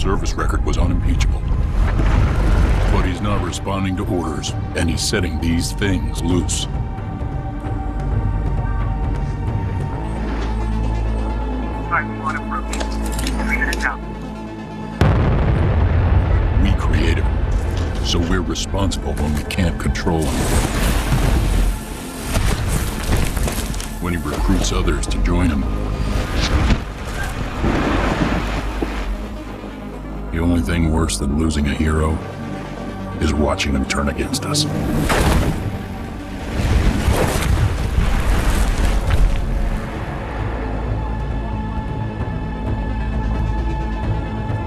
service record was unimpeachable. But he's not responding to orders, and he's setting these things loose. We create him, so we're responsible when we can't control him. When he recruits others to join him. The only thing worse than losing a hero is watching him turn against us.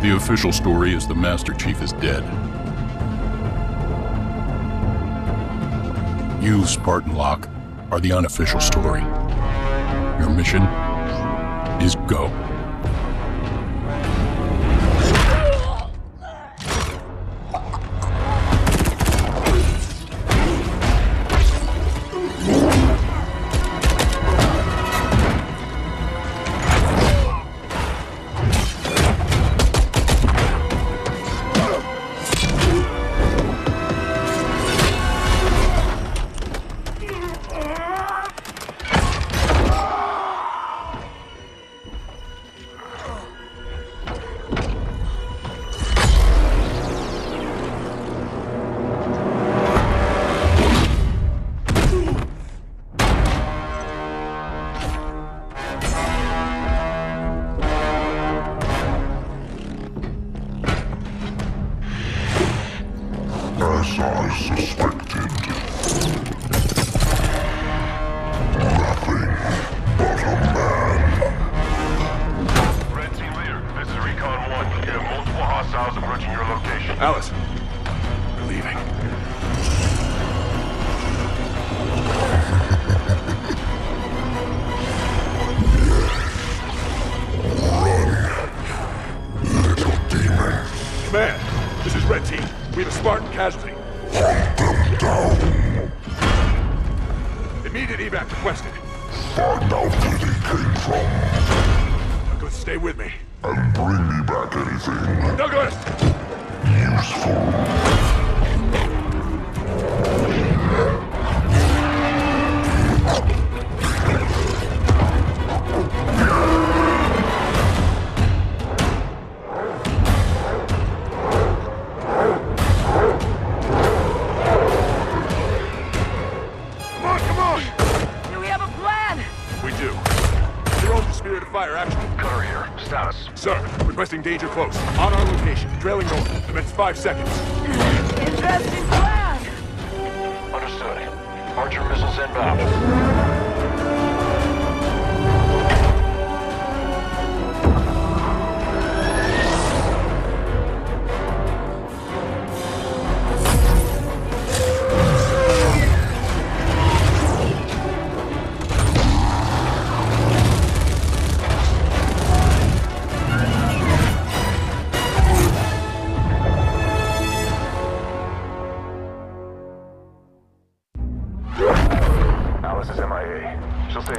The official story is the Master Chief is dead. You, Spartan Locke, are the unofficial story. Your mission is go. As I suspected. Nothing but a man. Red Team Leader, this is Recon 1. You have multiple hostiles approaching your location. Alice, we're leaving. Run, little demon. Command, this is Red Team. We have a Spartan casualty. Hunt them down. Immediate evac requested. Find out where they came from. Douglas, stay with me. And bring me back anything Douglas! useful. Sir, requesting danger close. On our location, trailing north. Commence 5 seconds. Interesting plan! Understood. Archer missiles inbound.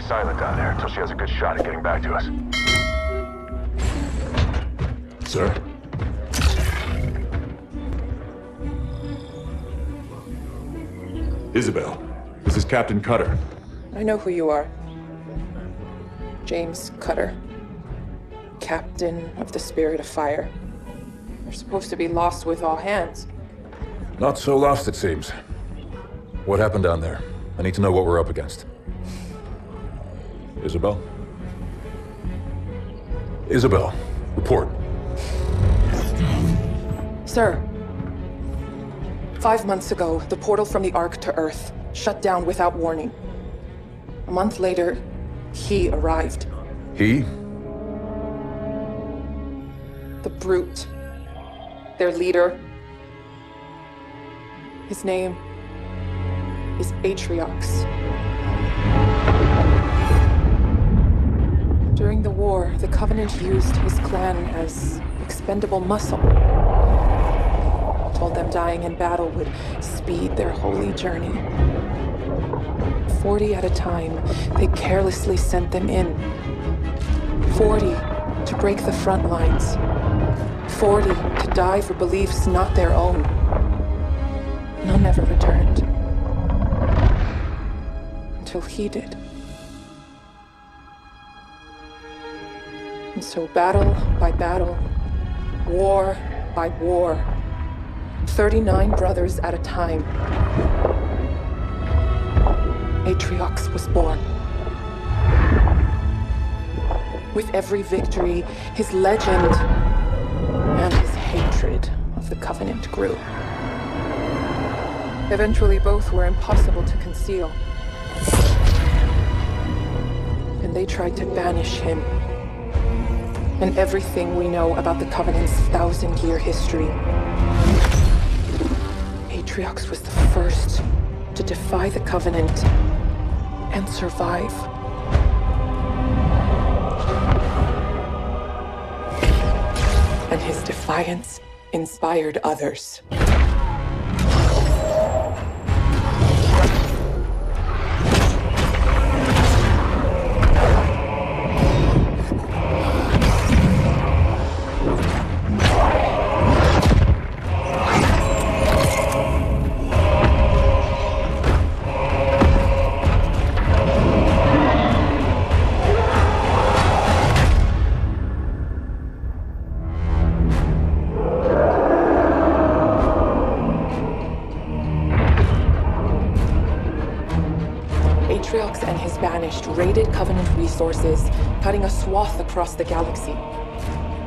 Silent down there until she has a good shot at getting back to us. Sir? Isabel, this is Captain Cutter. I know who you are. James Cutter. Captain of the Spirit of Fire. You're supposed to be lost with all hands. Not so lost, it seems. What happened down there? I need to know what we're up against. Isabel? Isabel, report. Sir, 5 months ago, the portal from the Ark to Earth shut down without warning. A month later, he arrived. He? The Brute. Their leader. His name is Atriox. During the war, the Covenant used his clan as expendable muscle. Told them dying in battle would speed their holy journey. 40 at a time, they carelessly sent them in. 40 to break the front lines. 40 to die for beliefs not their own. None ever returned. Until he did. And so battle by battle, war by war, 39 brothers at a time, Atriox was born. With every victory, his legend and his hatred of the Covenant grew. Eventually, both were impossible to conceal. And they tried to banish him and everything we know about the Covenant's 1,000-year history. Atriox was the first to defy the Covenant and survive. And his defiance inspired others. Atriox and his Banished raided Covenant resources, cutting a swath across the galaxy,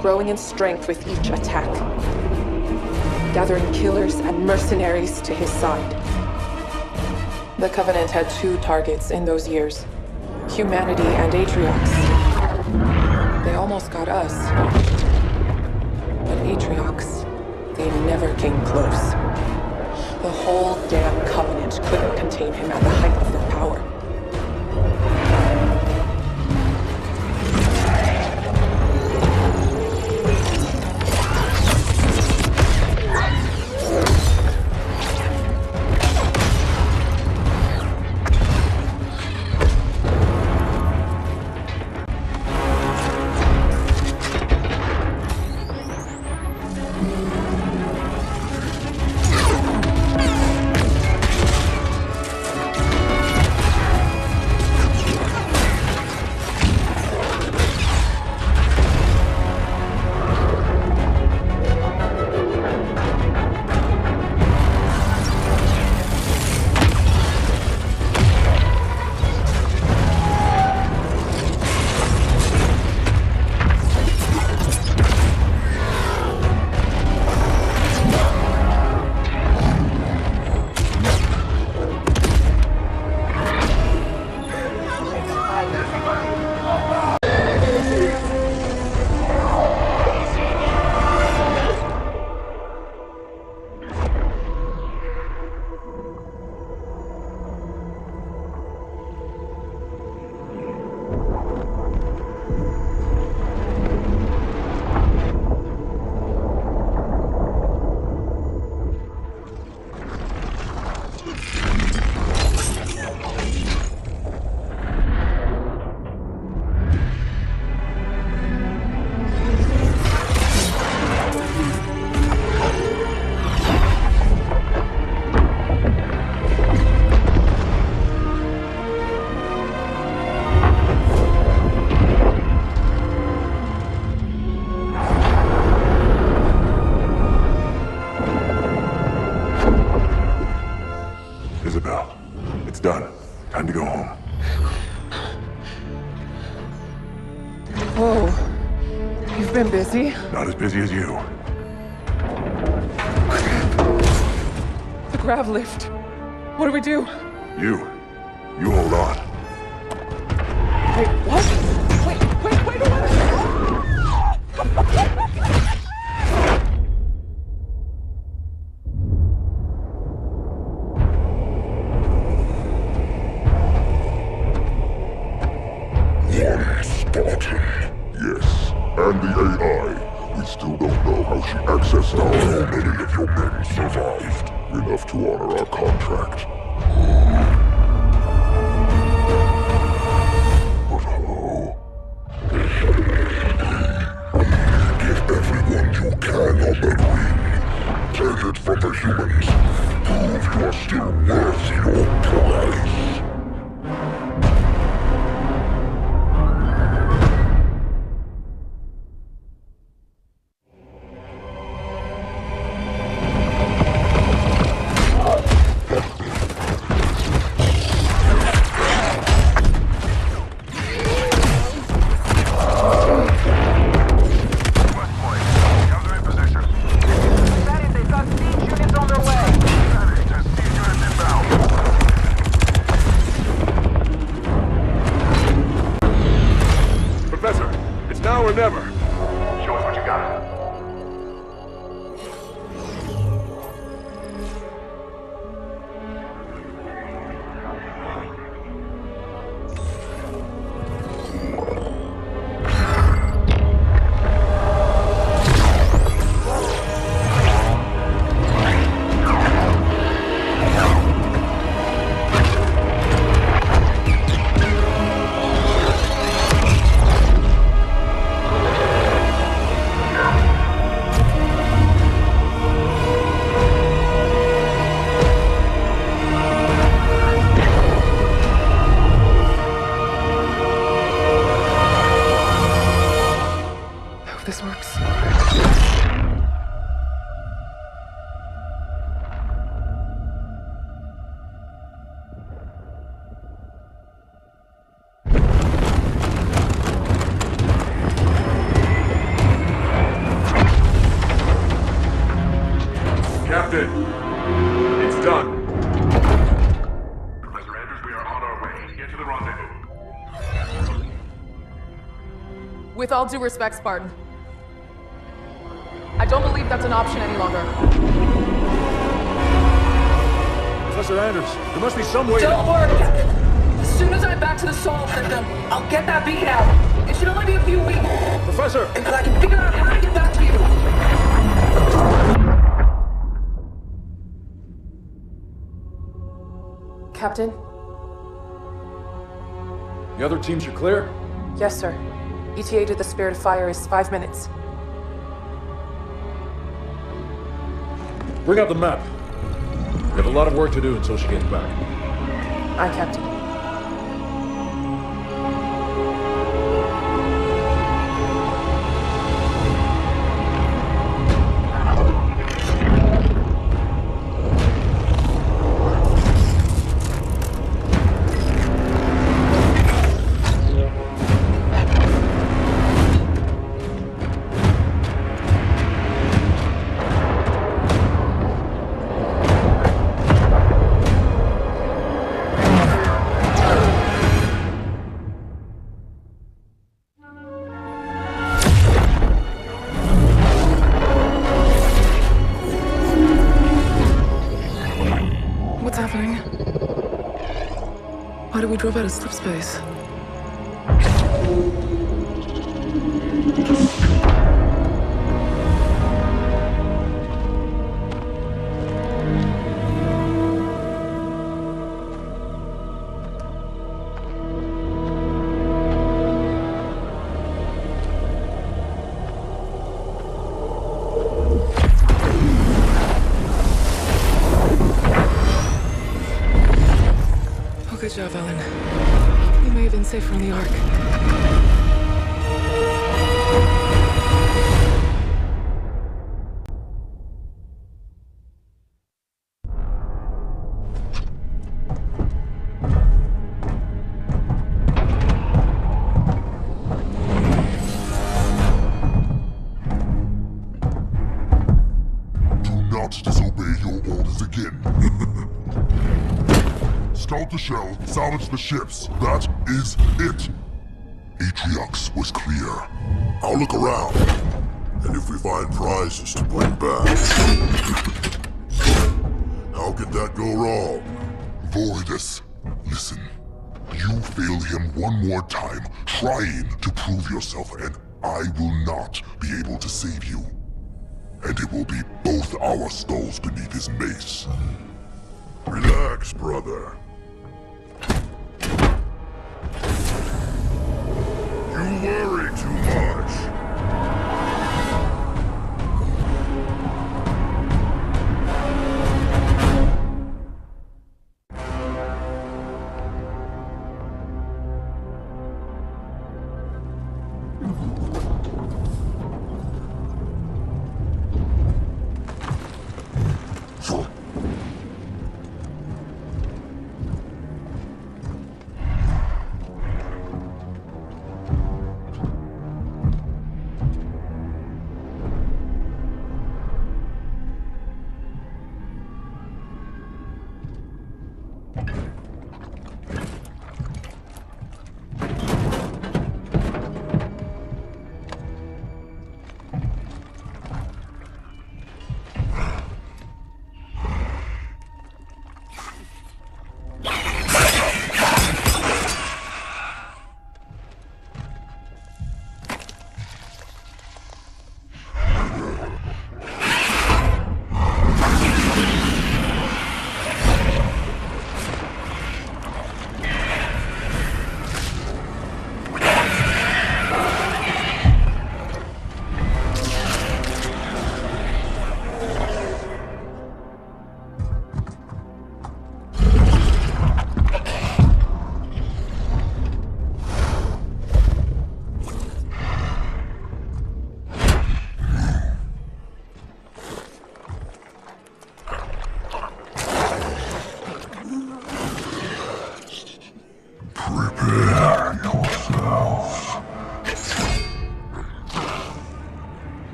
growing in strength with each attack, gathering killers and mercenaries to his side. The Covenant had two targets in those years, humanity and Atriox. They almost got us, but Atriox, they never came close. The whole damn Covenant couldn't contain him at the height of their power. It's done. Time to go home. Whoa. You've been busy? Not as busy as you. The grav lift. What do we do? You hold on. Wait, what? Wait a minute! Yes, and the AI. We still don't know how she accessed our... How many of your men survived? Enough to honor our contract. But how? Give everyone you you can on that ring. Take it from the humans. Prove you are still worth your prize. Never. Show us what you got. This works. Captain, it's done. Professor Andrews, we are on our way. Get to the rendezvous. With all due respect, Spartan, I don't believe that's an option any longer. Professor Anders, there must be some way Don't worry, Captain. As soon as I'm back to the Sol system, I'll get that beacon out. It should only be a few weeks. Professor! But I can figure out how to get back to you. Captain? The other teams are clear? Yes, sir. ETA to the Spirit of Fire is 5 minutes. Bring up the map. We have a lot of work to do until she gets back. Aye, Captain. Why did we drop out of slip space? Good job, Ellen. You may have been safe from the Ark. Do not disobey your orders again. Scout the shell, salvage the ships. That is it. Atriox was clear. I'll look around. And if we find prizes to bring back... How could that go wrong? Voidus, listen. You fail him one more time, trying to prove yourself, and I will not be able to save you. And it will be both our skulls beneath his mace. Relax, brother. You worry too much.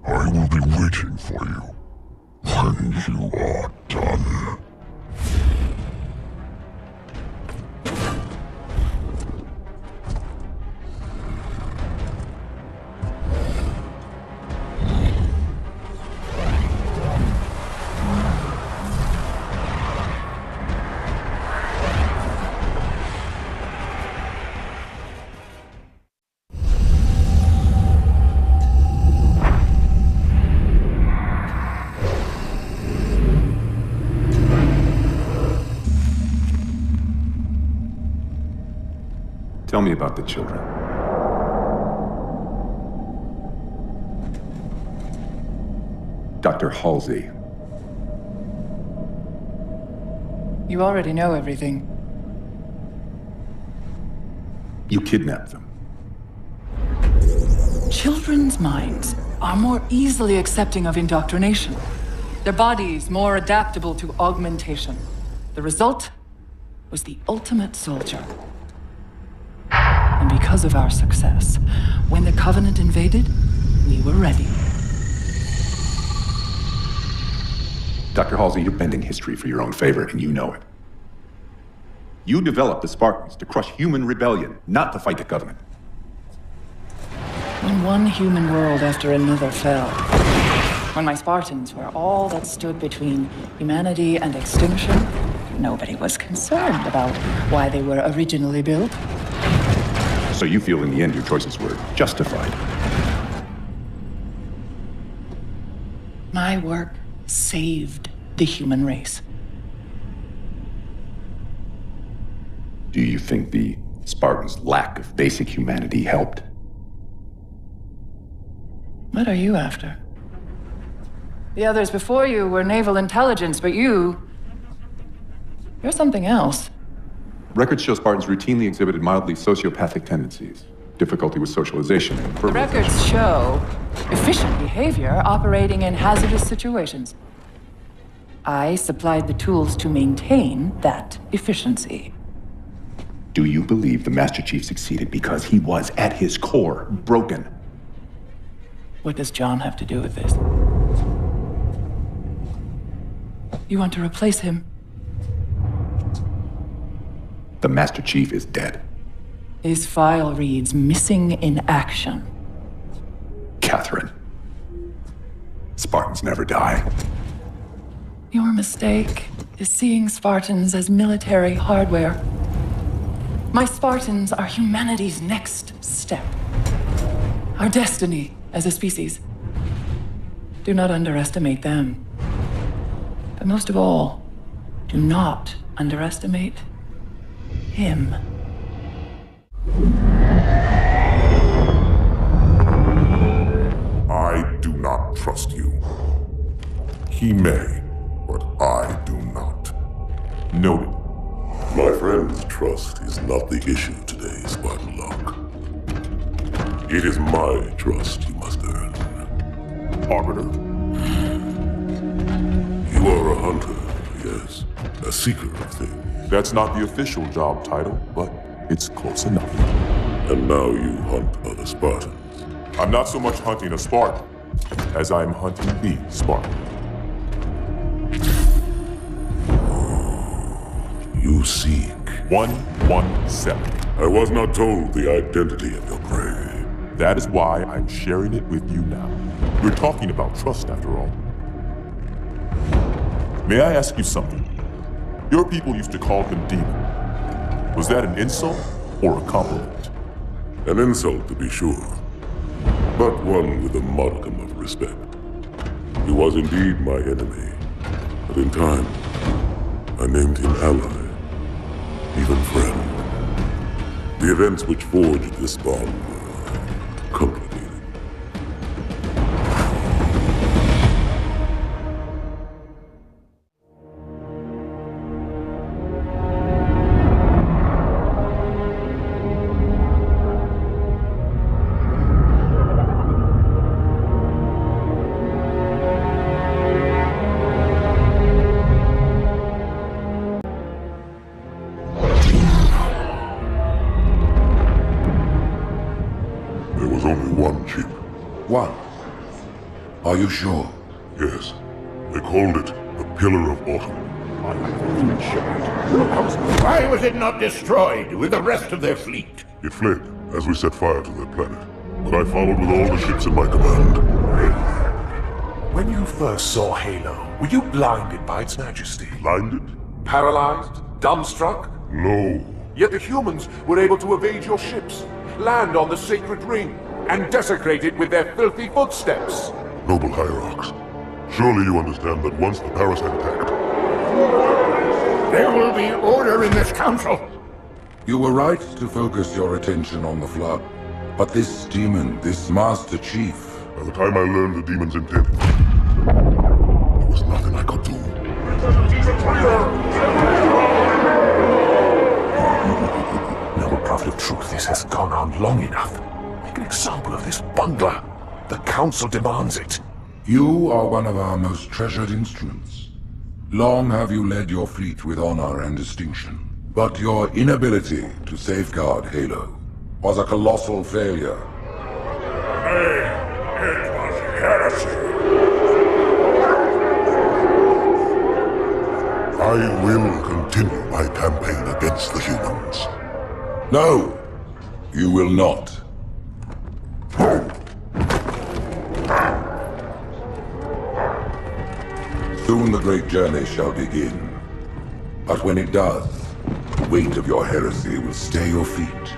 I will be waiting for you when you are done. Tell me about the children. Dr. Halsey. You already know everything. You kidnapped them. Children's minds are more easily accepting of indoctrination. Their bodies more adaptable to augmentation. The result was the ultimate soldier. And because of our success, when the Covenant invaded, we were ready. Dr. Halsey, you're bending history for your own favor, and you know it. You developed the Spartans to crush human rebellion, not to fight the Covenant. When one human world after another fell, when my Spartans were all that stood between humanity and extinction, nobody was concerned about why they were originally built. So you feel in the end your choices were justified? My work saved the human race. Do you think the Spartans' lack of basic humanity helped? What are you after? The others before you were naval intelligence, but you're something else. Records show Spartans routinely exhibited mildly sociopathic tendencies, difficulty with socialization, and The records show efficient behavior operating in hazardous situations. I supplied the tools to maintain that efficiency. Do you believe the Master Chief succeeded because he was, at his core, broken? What does John have to do with this? You want to replace him? The Master Chief is dead. His file reads missing in action. Catherine. Spartans never die. Your mistake is seeing Spartans as military hardware. My Spartans are humanity's next step. Our destiny as a species. Do not underestimate them. But most of all, do not underestimate him. I do not trust you. He may, but I do not. Noted. My friend's trust is not the issue today, Spartan Locke. It is my trust you must earn. Arbiter. You are a hunter, yes. A seeker of things. That's not the official job title, but it's close enough. And now you hunt other Spartans. I'm not so much hunting a Spartan as I'm hunting the Spartan. You seek. 117. I was not told the identity of your prey. That is why I'm sharing it with you now. We're talking about trust, after all. May I ask you something? Your people used to call him demon. Was that an insult or a compliment? An insult, to be sure, but one with a modicum of respect. He was indeed my enemy, but in time, I named him ally, even friend. The events which forged this bond were complicated. Are you sure? Yes. They called it the Pillar of Autumn. Why was it not destroyed with the rest of their fleet? It fled as we set fire to their planet. But I followed with all the ships in my command. When you first saw Halo, were you blinded by its majesty? Blinded? Paralyzed? Dumbstruck? No. Yet the humans were able to evade your ships, land on the sacred ring, and desecrate it with their filthy footsteps. Noble Hierarchs, surely you understand that once the parasite attacked... There will be order in this council! You were right to focus your attention on the Flood. But this demon, this Master Chief... By the time I learned the demon's intent, there was nothing I could do. Noble Prophet of Truth, this has gone on long enough. Make an example of this bungler. The Council demands it. You are one of our most treasured instruments. Long have you led your fleet with honor and distinction. But your inability to safeguard Halo was a colossal failure. It was heresy. I will continue my campaign against the humans. No, you will not. Soon the great journey shall begin. But when it does, the weight of your heresy will stay your feet,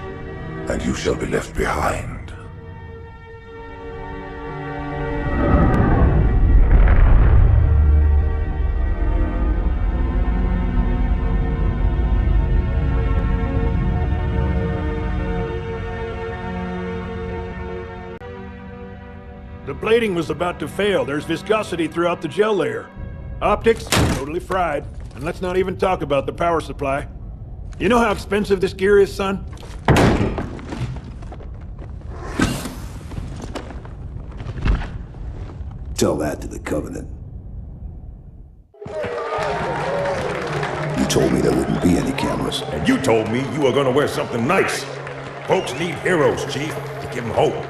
and you shall be left behind. The plating was about to fail. There's viscosity throughout the gel layer. Optics, totally fried. And let's not even talk about the power supply. You know how expensive this gear is, son? Tell that to the Covenant. You told me there wouldn't be any cameras. And you told me you were gonna wear something nice. Folks need heroes, Chief, to give them hope.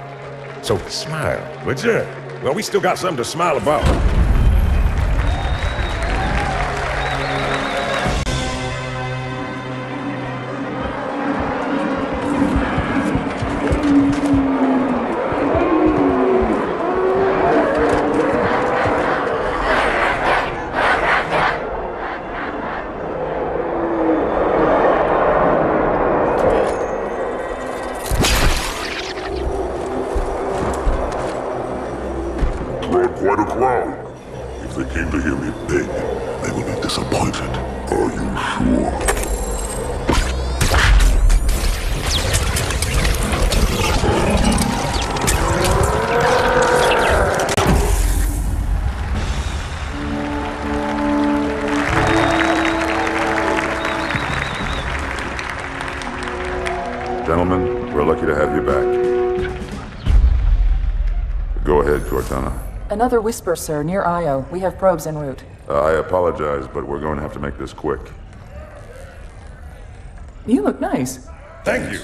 So smile, would you? Well, we still got something to smile about. Quite a crowd. If they came to hear me beg, they will be disappointed. Are you sure? Gentlemen, we're lucky to have you back. Go ahead, Cortana. Another whisper, sir, near Io. We have probes en route. I apologize, but we're going to have to make this quick. You look nice. Thank you.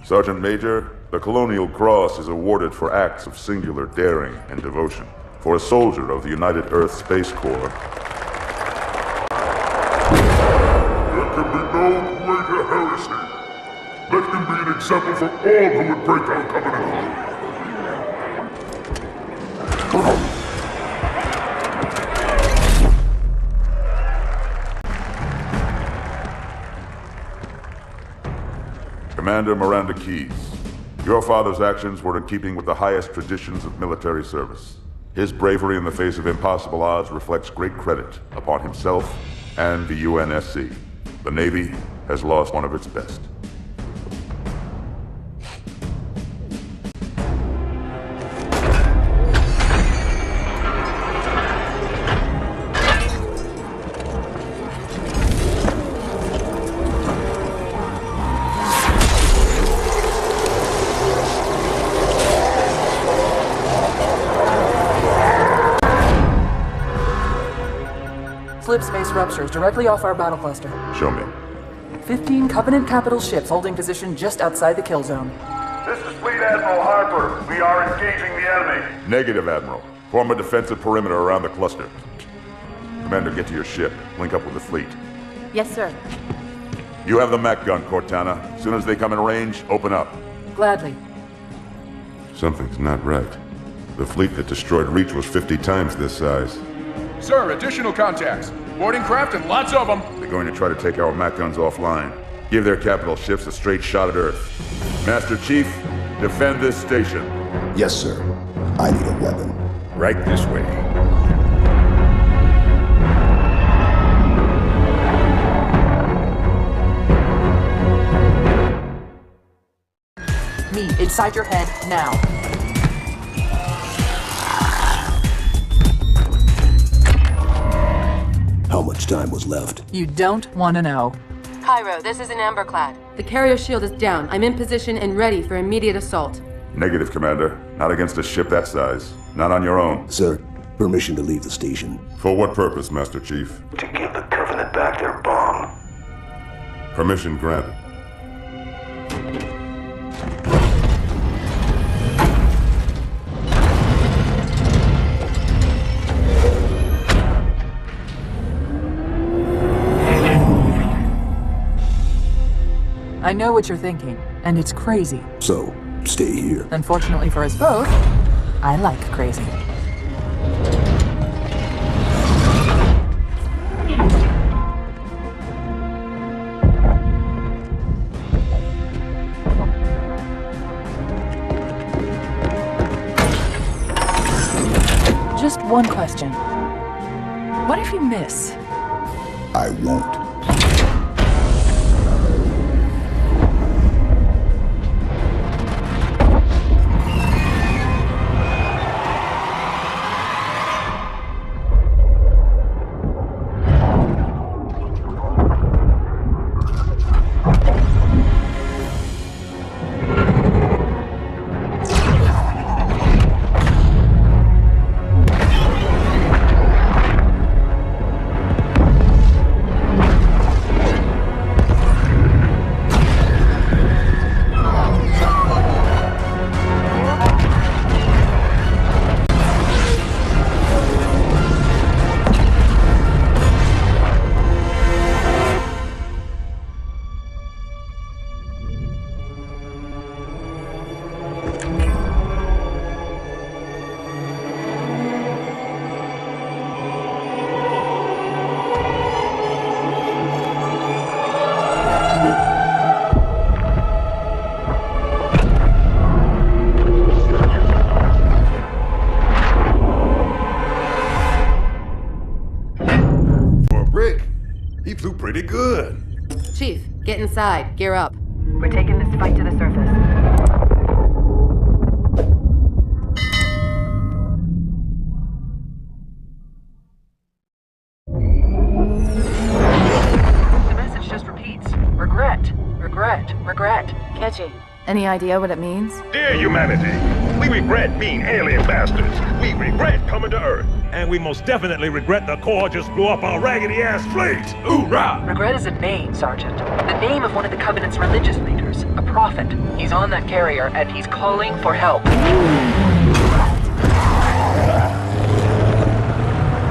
Sergeant Major, the Colonial Cross is awarded for acts of singular daring and devotion. For a soldier of the United Earth Space Corps. There can be no greater heresy. Let him be an example for all who would break our covenant. Commander Miranda Keyes, your father's actions were in keeping with the highest traditions of military service. His bravery in the face of impossible odds reflects great credit upon himself and the UNSC. The Navy has lost one of its best. Slip space ruptures directly off our battle cluster. Show me. 15 Covenant capital ships holding position just outside the kill zone. This is Fleet Admiral Harper. We are engaging the enemy. Negative, Admiral. Form a defensive perimeter around the cluster. Commander, get to your ship. Link up with the fleet. Yes, sir. You have the Mac gun, Cortana. As soon as they come in range, open up. Gladly. Something's not right. The fleet that destroyed Reach was 50 times this size. Sir, additional contacts. Boarding craft and lots of them. They're going to try to take our Mac guns offline. Give their capital ships a straight shot at Earth. Master Chief, defend this station. Yes, sir. I need a weapon. Right this way. Me, inside your head, now. How much time was left? You don't want to know. Cairo, this is an Amberclad. The carrier shield is down. I'm in position and ready for immediate assault. Negative, Commander. Not against a ship that size. Not on your own. Sir, permission to leave the station. For what purpose, Master Chief? To give the Covenant back their bomb. Permission granted. I know what you're thinking, and it's crazy. So, stay here. Unfortunately for us both, I like crazy. Just one question. What if you miss? I won't. Pretty good. Chief, get inside. Gear up. We're taking this fight to the surface. The message just repeats. Regret, regret, regret. Catchy. Any idea what it means? Dear humanity, we regret being alien bastards. We regret coming to Earth. And we most definitely regret the Corps just blew up our raggedy-ass fleet! Hoorah! Regret is a name, Sergeant. The name of one of the Covenant's religious leaders. A prophet. He's on that carrier, and he's calling for help.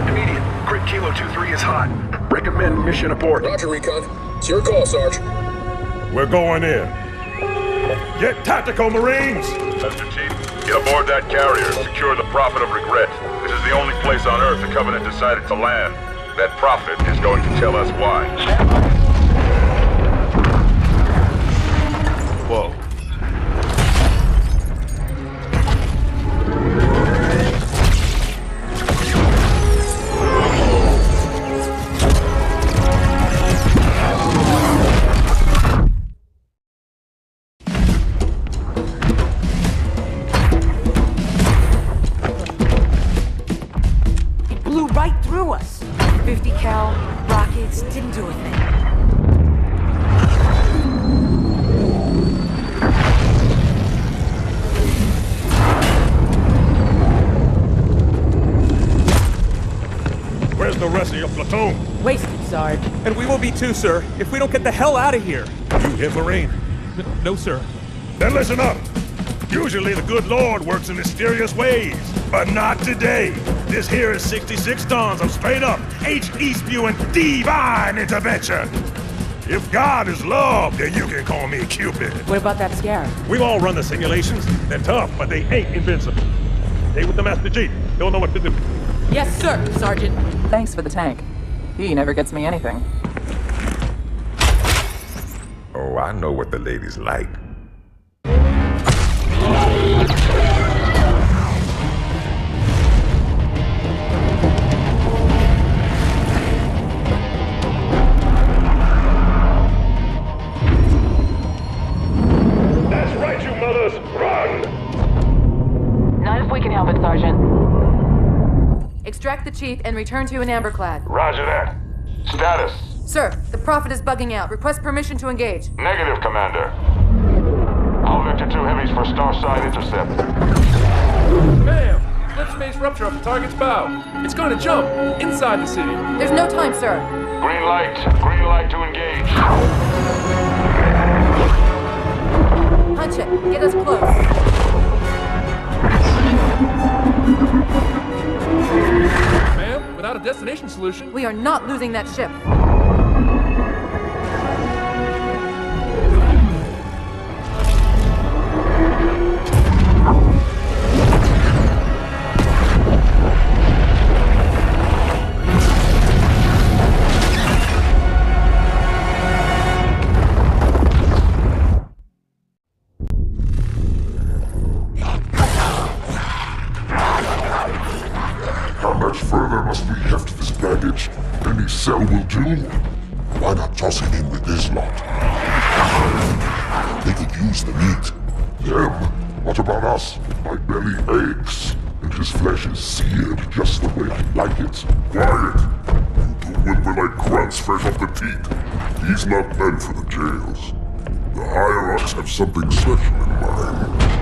Immediate. Grid Kilo 2-3 is hot. Recommend mission abort. Roger, Recon. It's your call, Sarge. We're going in. Get tactical, Marines! Master Chief, get aboard that carrier. Secure the Prophet of Regret. This is the only place on Earth the Covenant decided to land. That Prophet is going to tell us why. Whoa. Blew right through us. 50 cal rockets didn't do a thing. Where's the rest of your platoon? Wasted, Sarge. And we will be too, sir, if we don't get the hell out of here. You hear, Marine? No, sir. Then listen up! Usually the good Lord works in mysterious ways, but not today. This here is 66 tons of straight-up, H-E-spewing divine intervention. If God is love, then you can call me Cupid. What about that scare? We've all run the simulations. They're tough, but they ain't invincible. Stay with the Master Chief. He'll know what to do. Yes, sir, Sergeant. Thanks for the tank. He never gets me anything. Oh, I know what the ladies like. That's right, you mothers! Run! Not if we can help it, Sergeant. Extract the chief and return to an amberclad. Roger that. Status. Sir, the Prophet is bugging out. Request permission to engage. Negative, Commander. I'll vector 2 heavies for Starside intercept. Ma'am! Flip space rupture off the target's bow. It's going to jump inside the city. There's no time, sir. Green light. Green light to engage. Punch it. Get us close. Ma'am, without a destination solution... We are not losing that ship. How much further must we heft this baggage? Any cell will do. Why not toss it in with this lot? They could use the meat. Them? What about us? My belly aches, and his flesh is seared just the way I like it. Quiet! You two whimper like grunts fresh off the teat. He's not meant for the jails. The higher-ups have something special in mind.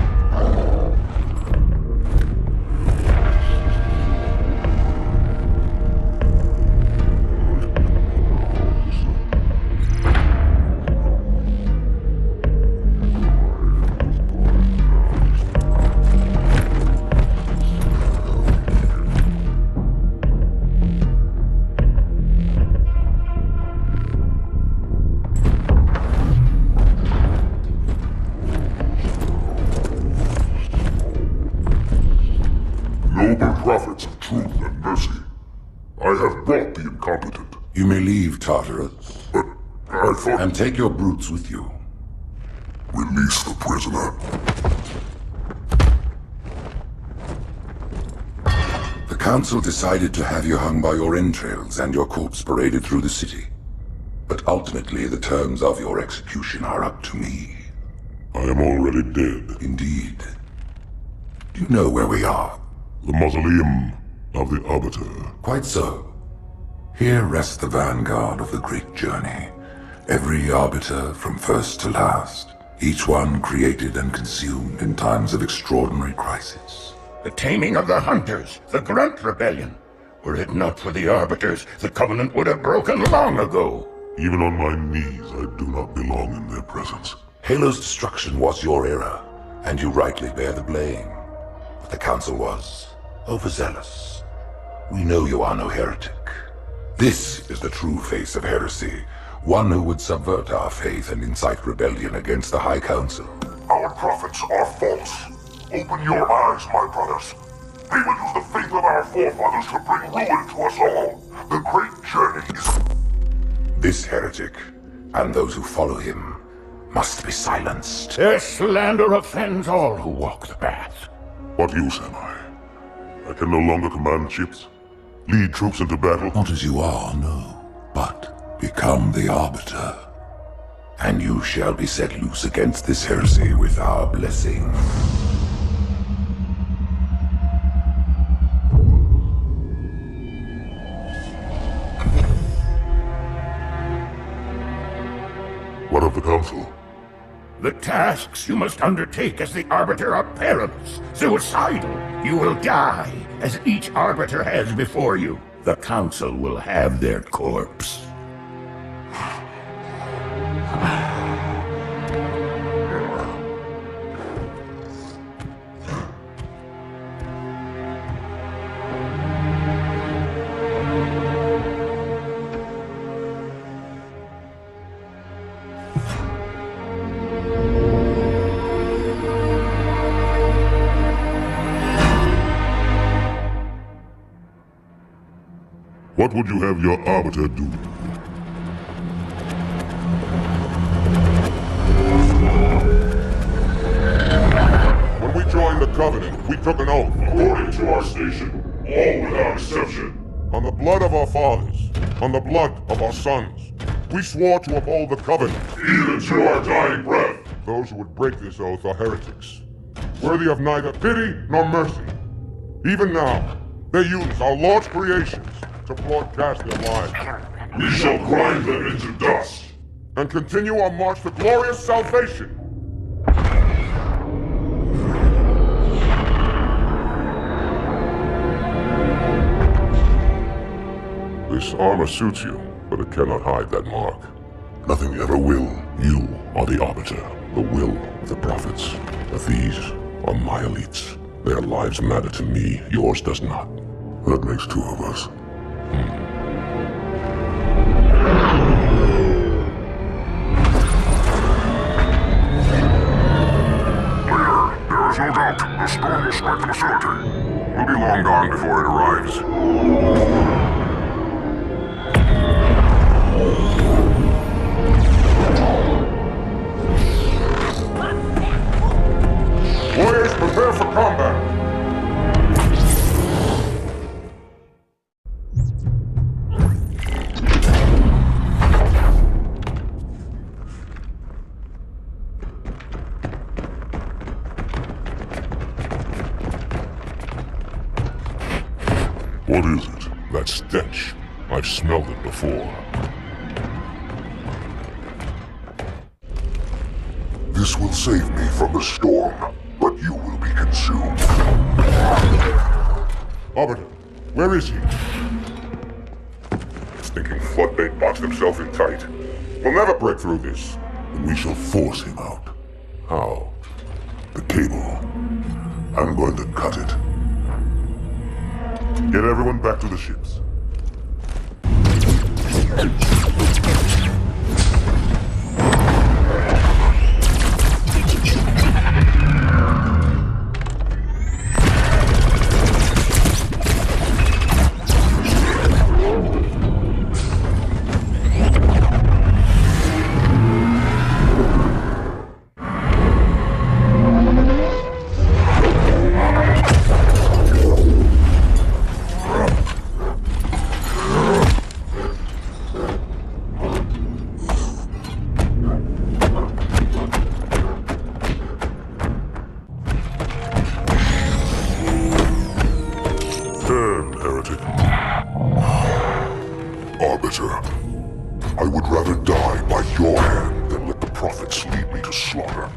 Noble prophets of truth and mercy, I have brought the incompetent. You may leave, Tartarus. But I thought... And take your brutes with you. Release the prisoner. The council decided to have you hung by your entrails and your corpse paraded through the city. But ultimately, the terms of your execution are up to me. I am already dead. Indeed. Do you know where we are? The mausoleum of the Arbiter. Quite so. Here rests the vanguard of the great journey. Every Arbiter from first to last. Each one created and consumed in times of extraordinary crisis. The taming of the Hunters, the Grunt Rebellion. Were it not for the Arbiters, the Covenant would have broken long ago. Even on my knees, I do not belong in their presence. Halo's destruction was your era, and you rightly bear the blame. But the Council was overzealous. We know you are no heretic. This is the true face of heresy, one who would subvert our faith and incite rebellion against the High Council. Our prophets are false. Open your eyes, my brothers. They will use the faith of our forefathers to bring ruin to us all. The great journey is... This heretic, and those who follow him, must be silenced. Their slander offends all who walk the path. What use am I? I can no longer command ships, lead troops into battle. Not as you are, no, but become the Arbiter. And you shall be set loose against this heresy with our blessing. What of the Council? The tasks you must undertake as the Arbiter are perilous, suicidal. You will die, as each Arbiter has before you. The Council will have their corpse. What would you have your Arbiter do? When we joined the Covenant, we took an oath, according to our station, all without exception. On the blood of our fathers, on the blood of our sons, we swore to uphold the Covenant, even to our dying breath. Those who would break this oath are heretics, worthy of neither pity nor mercy. Even now, they use our Lord's creations to broadcast their lives. We shall grind them into dust and continue our march to glorious salvation. This armor suits you, but it cannot hide that mark. Nothing ever will. You are the Arbiter, the will of the Prophets. But these are my elites. Their lives matter to me, yours does not. That makes two of us. Leader, there is no doubt the storm will strike the facility. We'll be long gone before it arrives. Warriors, prepare for combat! What is it? That stench? I've smelled it before. This will save me from the storm, but you will be consumed. Arbiter, where is he? Stinking floodbait boxed himself in tight. We'll never break through this. And we shall force him out. How? The cable. I'm going to cut it. Get everyone back to the ships. I would rather die by your hand than let the prophets lead me to slaughter.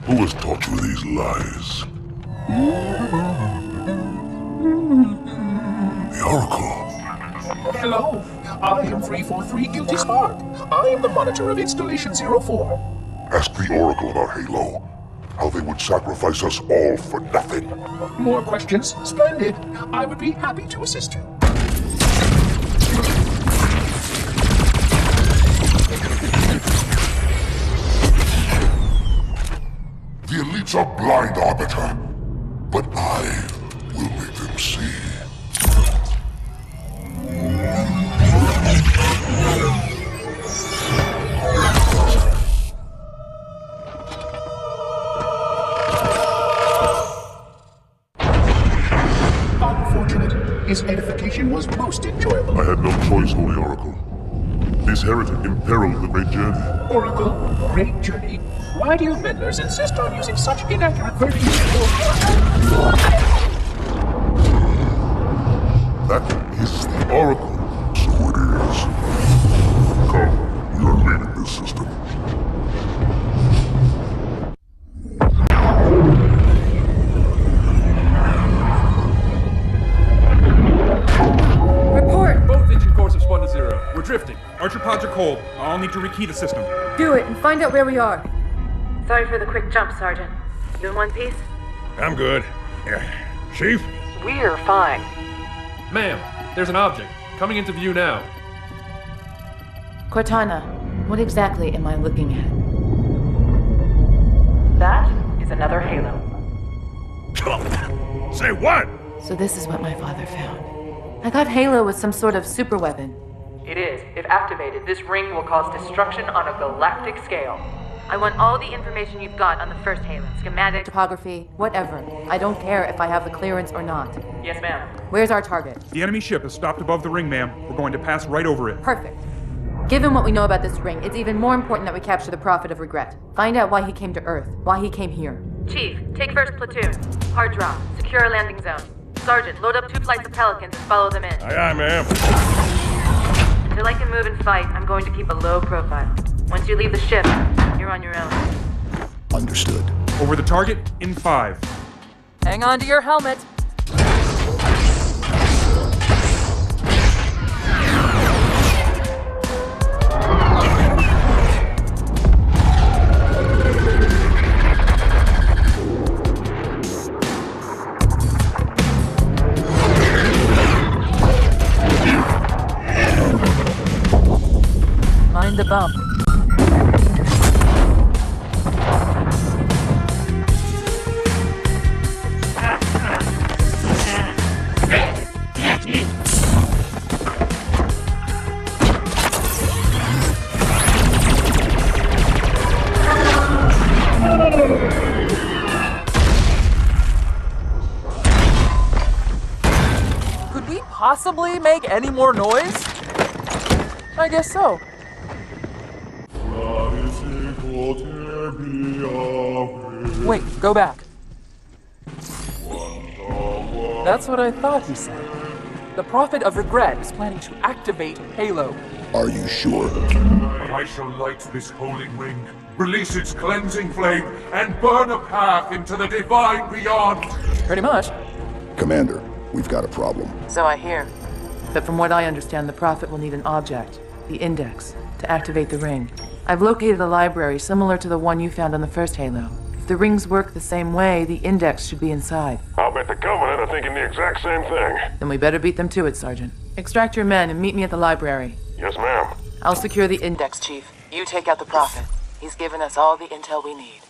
Who has taught you these lies? The Oracle. Hello, I am 343 Guilty Spark. I am the monitor of Installation 04. Ask the Oracle about Halo. How they would sacrifice us all for nothing. More questions? Splendid. I would be happy to assist you. The elites are blind, Arbiter. But I will make them see. Unfortunate. His edification was most enjoyable. I had no choice, Holy Oracle. This heretic imperiled the great journey. Oracle, great journey. Why do you meddlers insist on using such inaccurate verbiage? That is the Oracle. So it is. Come, we are leaving this system. Report! Both engine cores have spun to zero. We're drifting. Archer pods are cold. I'll need to rekey the system. Do it and find out where we are. Sorry for the quick jump, Sergeant. You in one piece? I'm good. Chief? We're fine. Ma'am, there's an object. Coming into view now. Cortana, what exactly am I looking at? That is another Halo. Say what? So this is what my father found. I thought Halo was some sort of super weapon. It is. If activated, this ring will cause destruction on a galactic scale. I want all the information you've got on the first Halo. Schematic, topography, whatever. I don't care if I have the clearance or not. Yes, ma'am. Where's our target? The enemy ship has stopped above the ring, ma'am. We're going to pass right over it. Perfect. Given what we know about this ring, it's even more important that we capture the Prophet of Regret. Find out why he came to Earth, why he came here. Chief, take first platoon. Hard drop. Secure a landing zone. Sergeant, load up 2 flights of Pelicans and follow them in. Aye, ma'am. Until I can move and fight, I'm going to keep a low profile. Once you leave the ship, you're on your own. Understood. Over the target in 5. Hang on to your helmet. Mind the bump. Could we possibly make any more noise? I guess so. Wait, go back. That's what I thought he said. The Prophet of Regret is planning to activate Halo. Are you sure? I shall light this holy ring, release its cleansing flame, and burn a path into the divine beyond. Pretty much. Commander, we've got a problem. So I hear. But from what I understand, the Prophet will need an object, the Index, to activate the ring. I've located a library similar to the one you found on the first Halo. If the rings work the same way, the Index should be inside. I'll bet the Covenant are thinking the exact same thing. Then we better beat them to it, Sergeant. Extract your men and meet me at the library. Yes, ma'am. I'll secure the Index, Chief. You take out the Prophet. He's given us all the intel we need.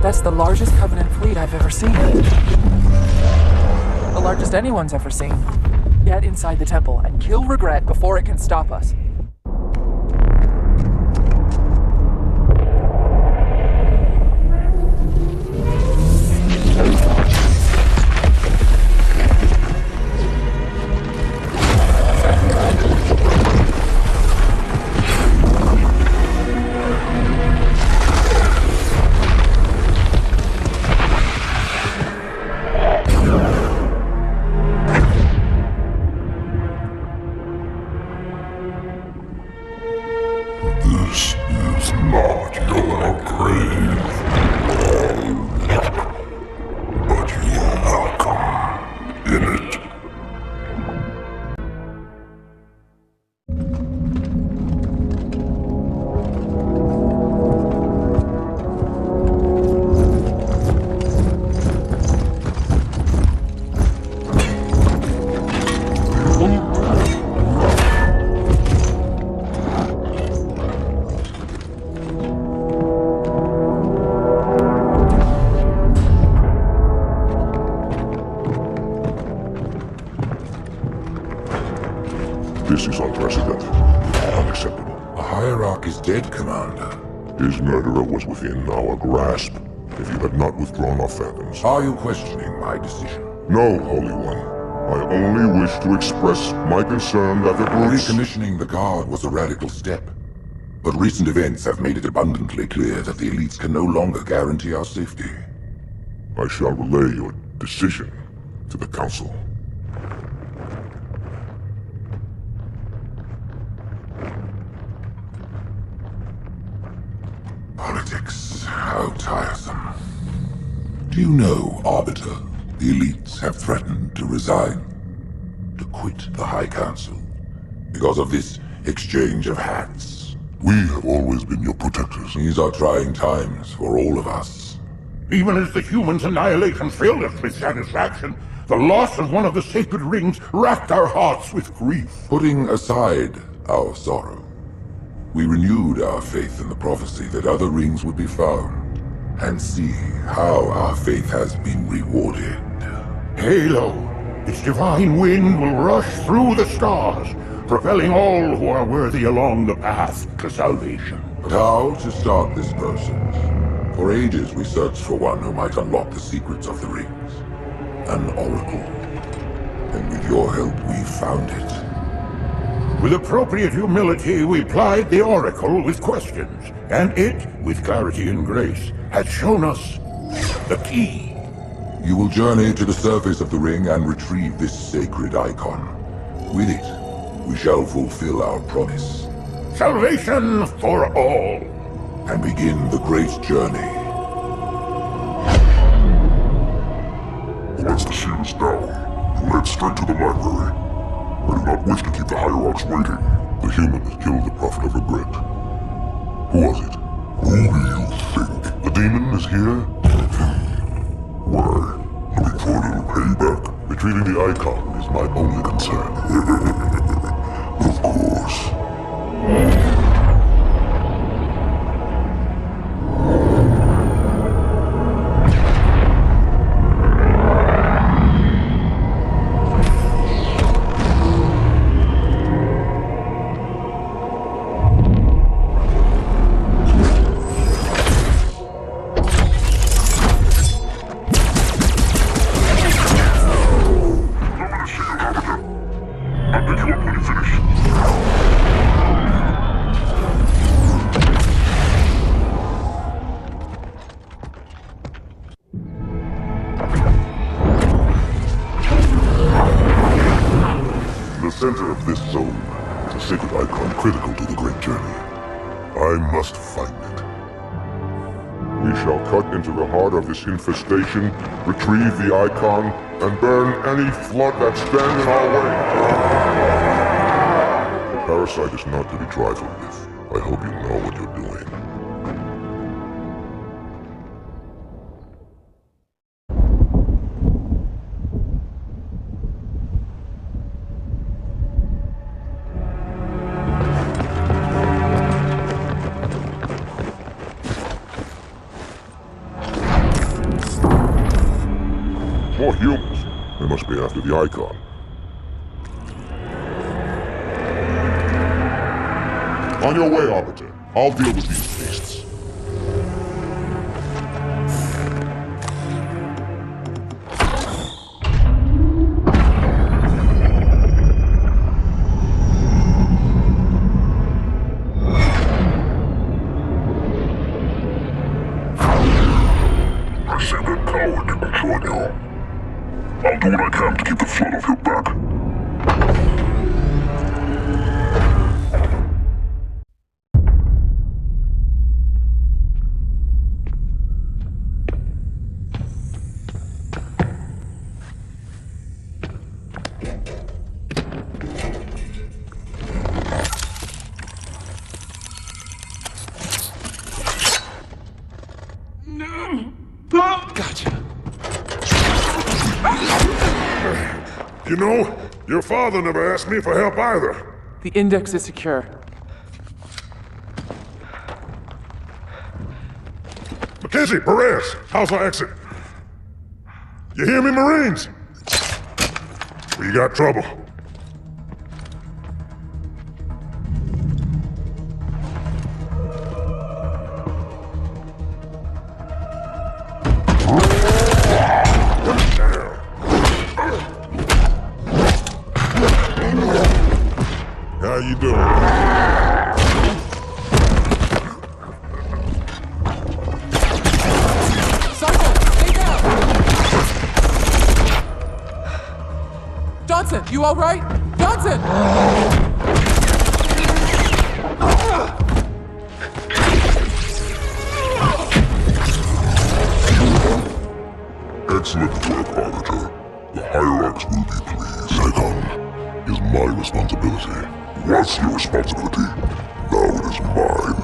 That's the largest Covenant fleet I've ever seen. The largest anyone's ever seen. Get inside the temple and kill Regret before it can stop us. This is not your grave. But you're welcome in it. This is unprecedented. Unacceptable. The Hierarch is dead, Commander. His murderer was within our grasp. If you had not withdrawn our phantoms. Are you questioning my decision? No, Holy One. I only wish to express my concern that the brutes... Recommissioning the Guard was a radical step. But recent events have made it abundantly clear that the elites can no longer guarantee our safety. I shall relay your decision to the Council. Politics, how tiresome. Do you know, Arbiter, the elites have threatened to resign, to quit the High Council, because of this exchange of hats? We have always been your protectors. These are trying times for all of us. Even as the humans' annihilation filled us with satisfaction, the loss of one of the sacred rings racked our hearts with grief. Putting aside our sorrow, We renewed our faith in the prophecy that other rings would be found, and see how our faith has been rewarded. Halo, its divine wind will rush through the stars, propelling all who are worthy along the path to salvation. But how to start this process? For ages we searched for one who might unlock the secrets of the rings. An oracle. And with your help we found it. With appropriate humility, we plied the Oracle with questions, and it, with clarity and grace, has shown us the key. You will journey to the surface of the ring and retrieve this sacred icon. With it, we shall fulfill our promise. Salvation for all. And begin the great journey. Once the shield is down, you head straight to the library. I do not wish to keep the hierarchs waiting. The human that killed the Prophet of Regret. Who was it? Who do you think? The demon is here? Why? Looking for a little payback? Retrieving the icon is my only concern. Of course. The center of this zone is a sacred icon critical to the great journey. I must find it. We shall cut into the heart of this infestation, retrieve the icon, and burn any flood that stand in our way. The parasite is not to be trifled with. I hope you know what you're doing. More humans. They must be after the icon. On your way, Arbiter. I'll deal with these beasts. I see that coward didn't join you. I'll do what I can to keep the flood off your back. Gotcha. You know, your father never asked me for help either. The index is secure. Mackenzie, Perez, how's our exit? You hear me, Marines? We got trouble. How you doing? Johnson, you all right? Johnson! Excellent work, Arbiter. The hierarchs will be pleased. Icon is my responsibility. Was your responsibility. Now it is mine.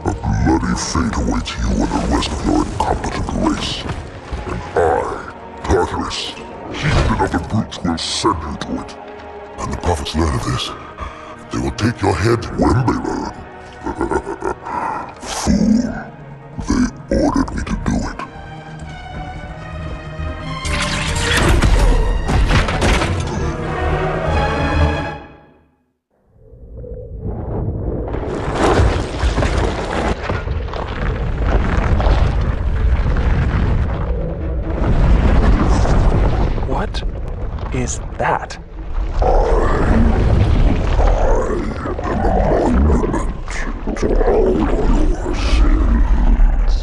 A bloody fate awaits you and the rest of your incompetent race. And I, Tartarus, heathen of the brutes, will send you to it. And the prophets learn of this. They will take your head when they learn. Fool. They ordered me to do it. What is that? I am a monument to all your sins.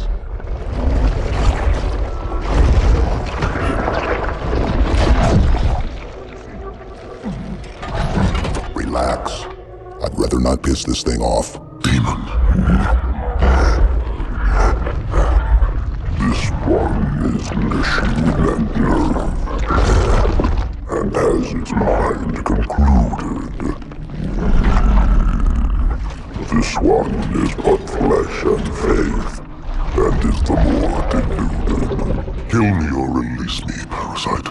Relax. I'd rather not piss this thing off. Demon. This one is machine and nerve, and has its mind concluded. This one is but flesh and faith, and is the more deluded. Kill me or release me, parasite.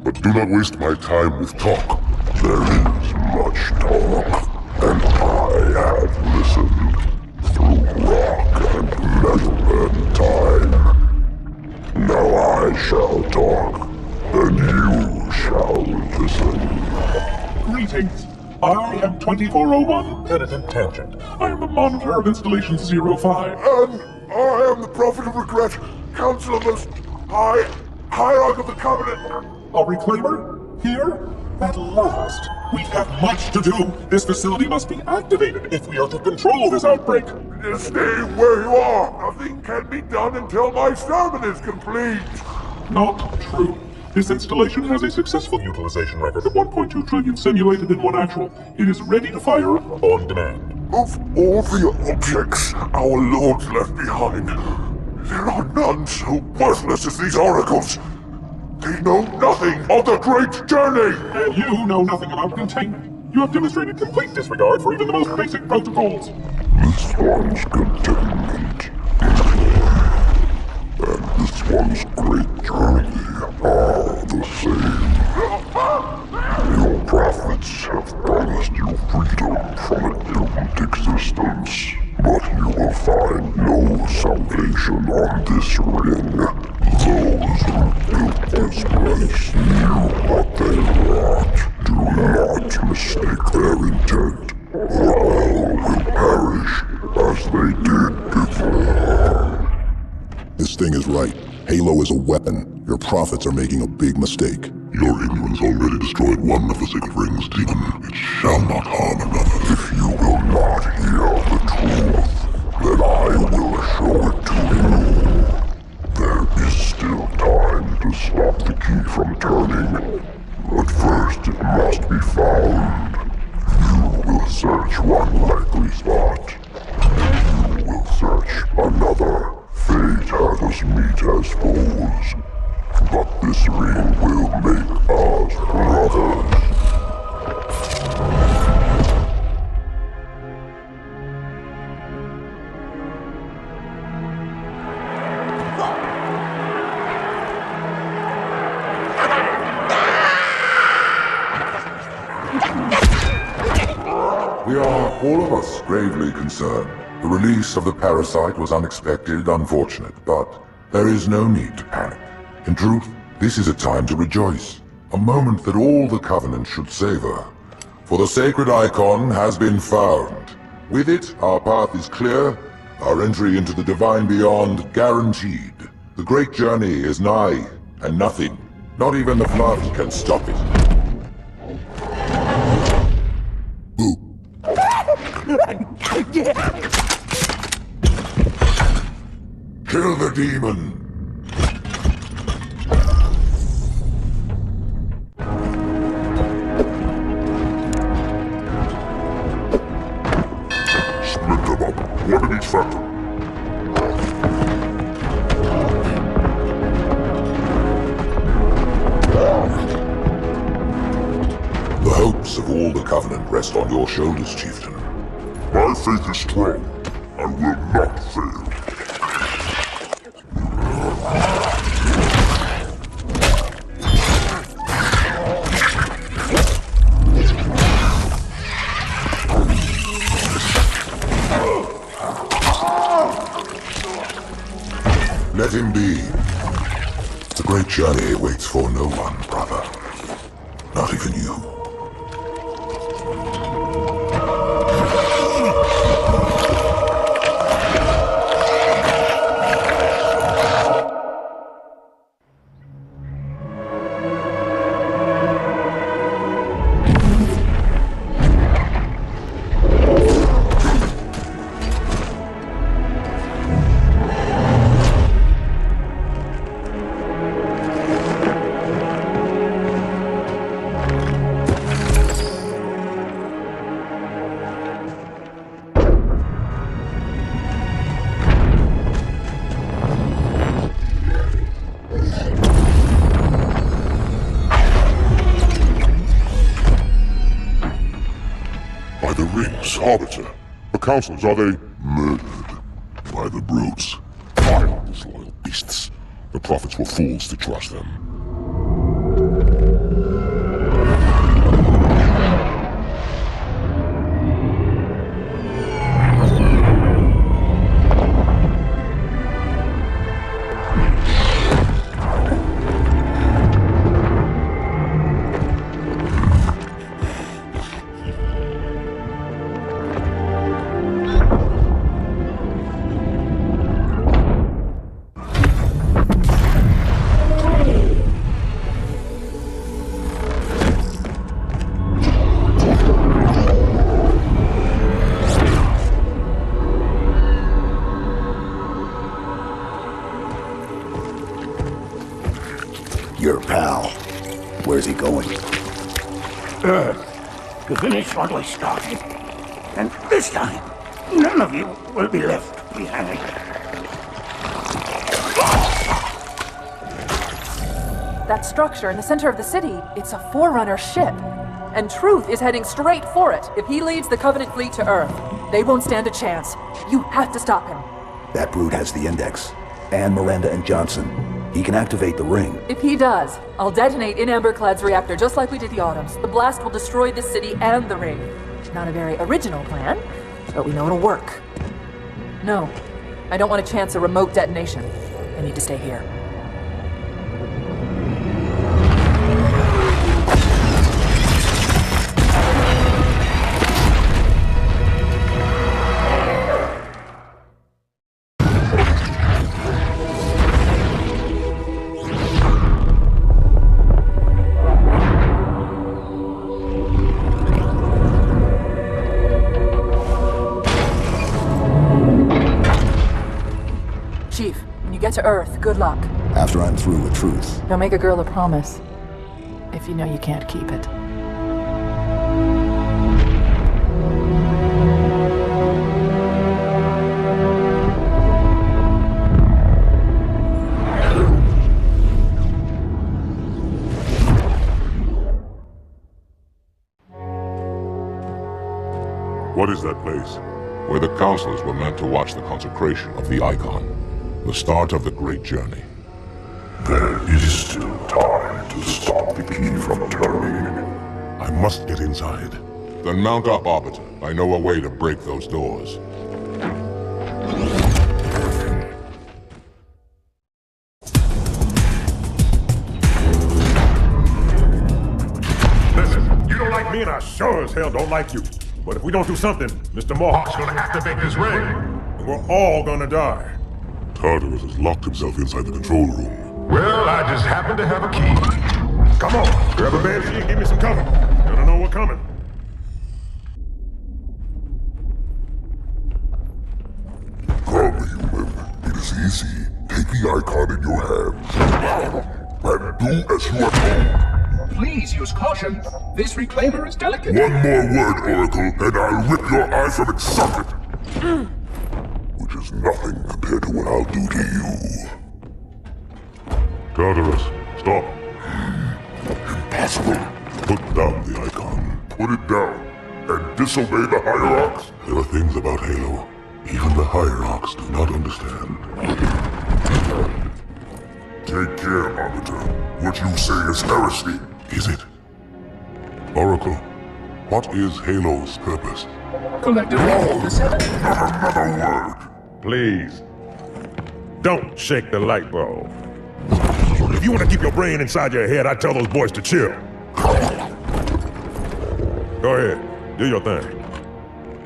But do not waste my time with talk. There is much talk, and I have listened through rock and metal and time. Now I shall talk, and you shall listen. Greetings. I am 2401 Penitent Tangent. I am the monitor of Installation 05. And I am the Prophet of Regret, Council of Most High, Hierarch of the Covenant. A reclaimer? Here? At last. We have much to do. This facility must be activated if we are to control this outbreak. Stay where you are. Nothing can be done until my sermon is complete. Not true. This installation has a successful utilization record of 1.2 trillion simulated in one actual. It is ready to fire on demand. Of all the objects our lords left behind, there are none so worthless as these oracles. They know nothing of the great journey! And you know nothing about containment. You have demonstrated complete disregard for even the most basic protocols. This one's containment, and this one's great journey are the same. Your prophets have promised you freedom from a doomed existence, but you will find no salvation on this ring. Those who built this place knew what they wrought. Do not mistake their intent, or all will perish as they did before. This thing is right. Halo is a weapon. Your prophets are making a big mistake. Your ignorance already destroyed one of the sacred rings, demon. It shall not harm another. If you will not hear the truth, then I will show it to you. There is still time to stop the key from turning, but first it must be found. You will search one likely spot. You will search another. Fate had us meet as foes, but this ring will make us brothers. We are, all of us, gravely concerned. The release of the parasite was unexpected, unfortunate, but there is no need to panic. In truth, this is a time to rejoice. A moment that all the Covenant should savor. For the sacred icon has been found. With it, our path is clear, our entry into the divine beyond guaranteed. The great journey is nigh, and nothing, not even the flood, can stop it. Kill the demon! Split them up, one in each factor. The hopes of all the Covenant rest on your shoulders, Chieftain. My faith is strong, and will not fail. Let him be. The great journey waits for no one, brother. Not even you. Arbiter. The councilors, are they murdered by the brutes? Vile, disloyal beasts. The prophets were fools to trust them. Your pal. Where's he going? Earth, to finish what we started. And this time, none of you will be left behind. That structure in the center of the city, it's a Forerunner ship. And Truth is heading straight for it. If he leads the Covenant fleet to Earth, they won't stand a chance. You have to stop him. That brute has the Index. And Miranda and Johnson. He can activate the ring. If he does, I'll detonate in Amberclad's reactor just like we did the Autumn's. The blast will destroy this city and the ring. Not a very original plan, but we know it'll work. No, I don't want to chance a remote detonation. I need to stay here. Get to Earth. Good luck. After I'm through with Truth. Don't make a girl a promise if you know you can't keep it. What is that place? Where the counselors were meant to watch the consecration of the Icon. The start of the great journey. There is still time to stop the key from turning. I must get inside. Then mount up, Arbiter. I know a way to break those doors. Listen, you don't like me and I sure as hell don't like you. But if we don't do something, Mr. Mohawk's gonna activate this ring. And we're all gonna die. Tartarus has locked himself inside the control room. Well, I just happen to have a key. Come on, grab a banshee and give me some cover. Gonna know we're coming. Calmly, human. It is easy. Take the Icon in your hands. And do as you are told. Please use caution. This reclaimer is delicate. One more word, Oracle, and I'll rip your eye from its socket. Which is nothing compared to what I'll do to you. Tartarus, stop. Impossible. Put down the Icon. Put it down. And disobey the Hierarchs. There are things about Halo even the Hierarchs do not understand. Take care, Arbiter. What you say is heresy. Is it? Oracle, what is Halo's purpose? Collective all the seven. Not another word. Please. Don't shake the light bulb. If you want to keep your brain inside your head, I tell those boys to chill. Go ahead, do your thing.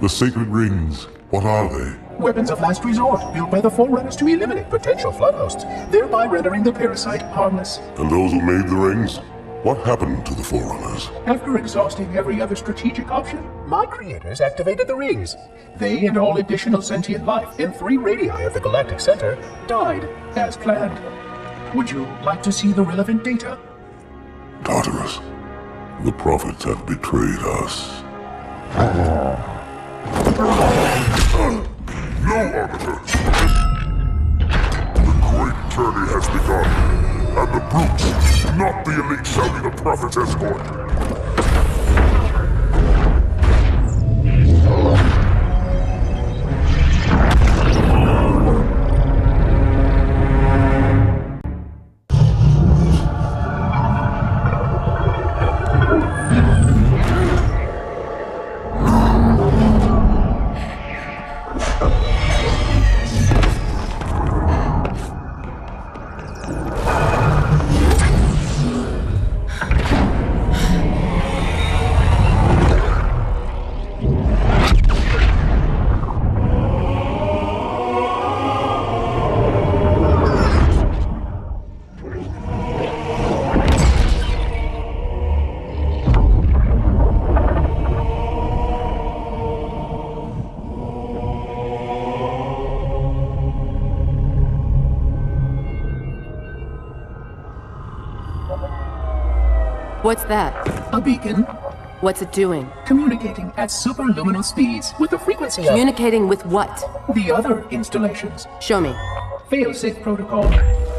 The sacred rings, what are they? Weapons of last resort, built by the Forerunners to eliminate potential flood hosts, thereby rendering the parasite harmless. And those who made the rings? What happened to the Forerunners? After exhausting every other strategic option, my creators activated the rings. They and all additional sentient life in 3 radii of the galactic center died as planned. Would you like to see the relevant data? Tartarus, the prophets have betrayed us. No, Arbiter! The great tourney has begun, and the brutes, not the elite, shall be the prophet's escort. What's that? A beacon. What's it doing? Communicating at superluminal speeds with the frequency of... Communicating with what? The other installations. Show me. Fail-safe protocol.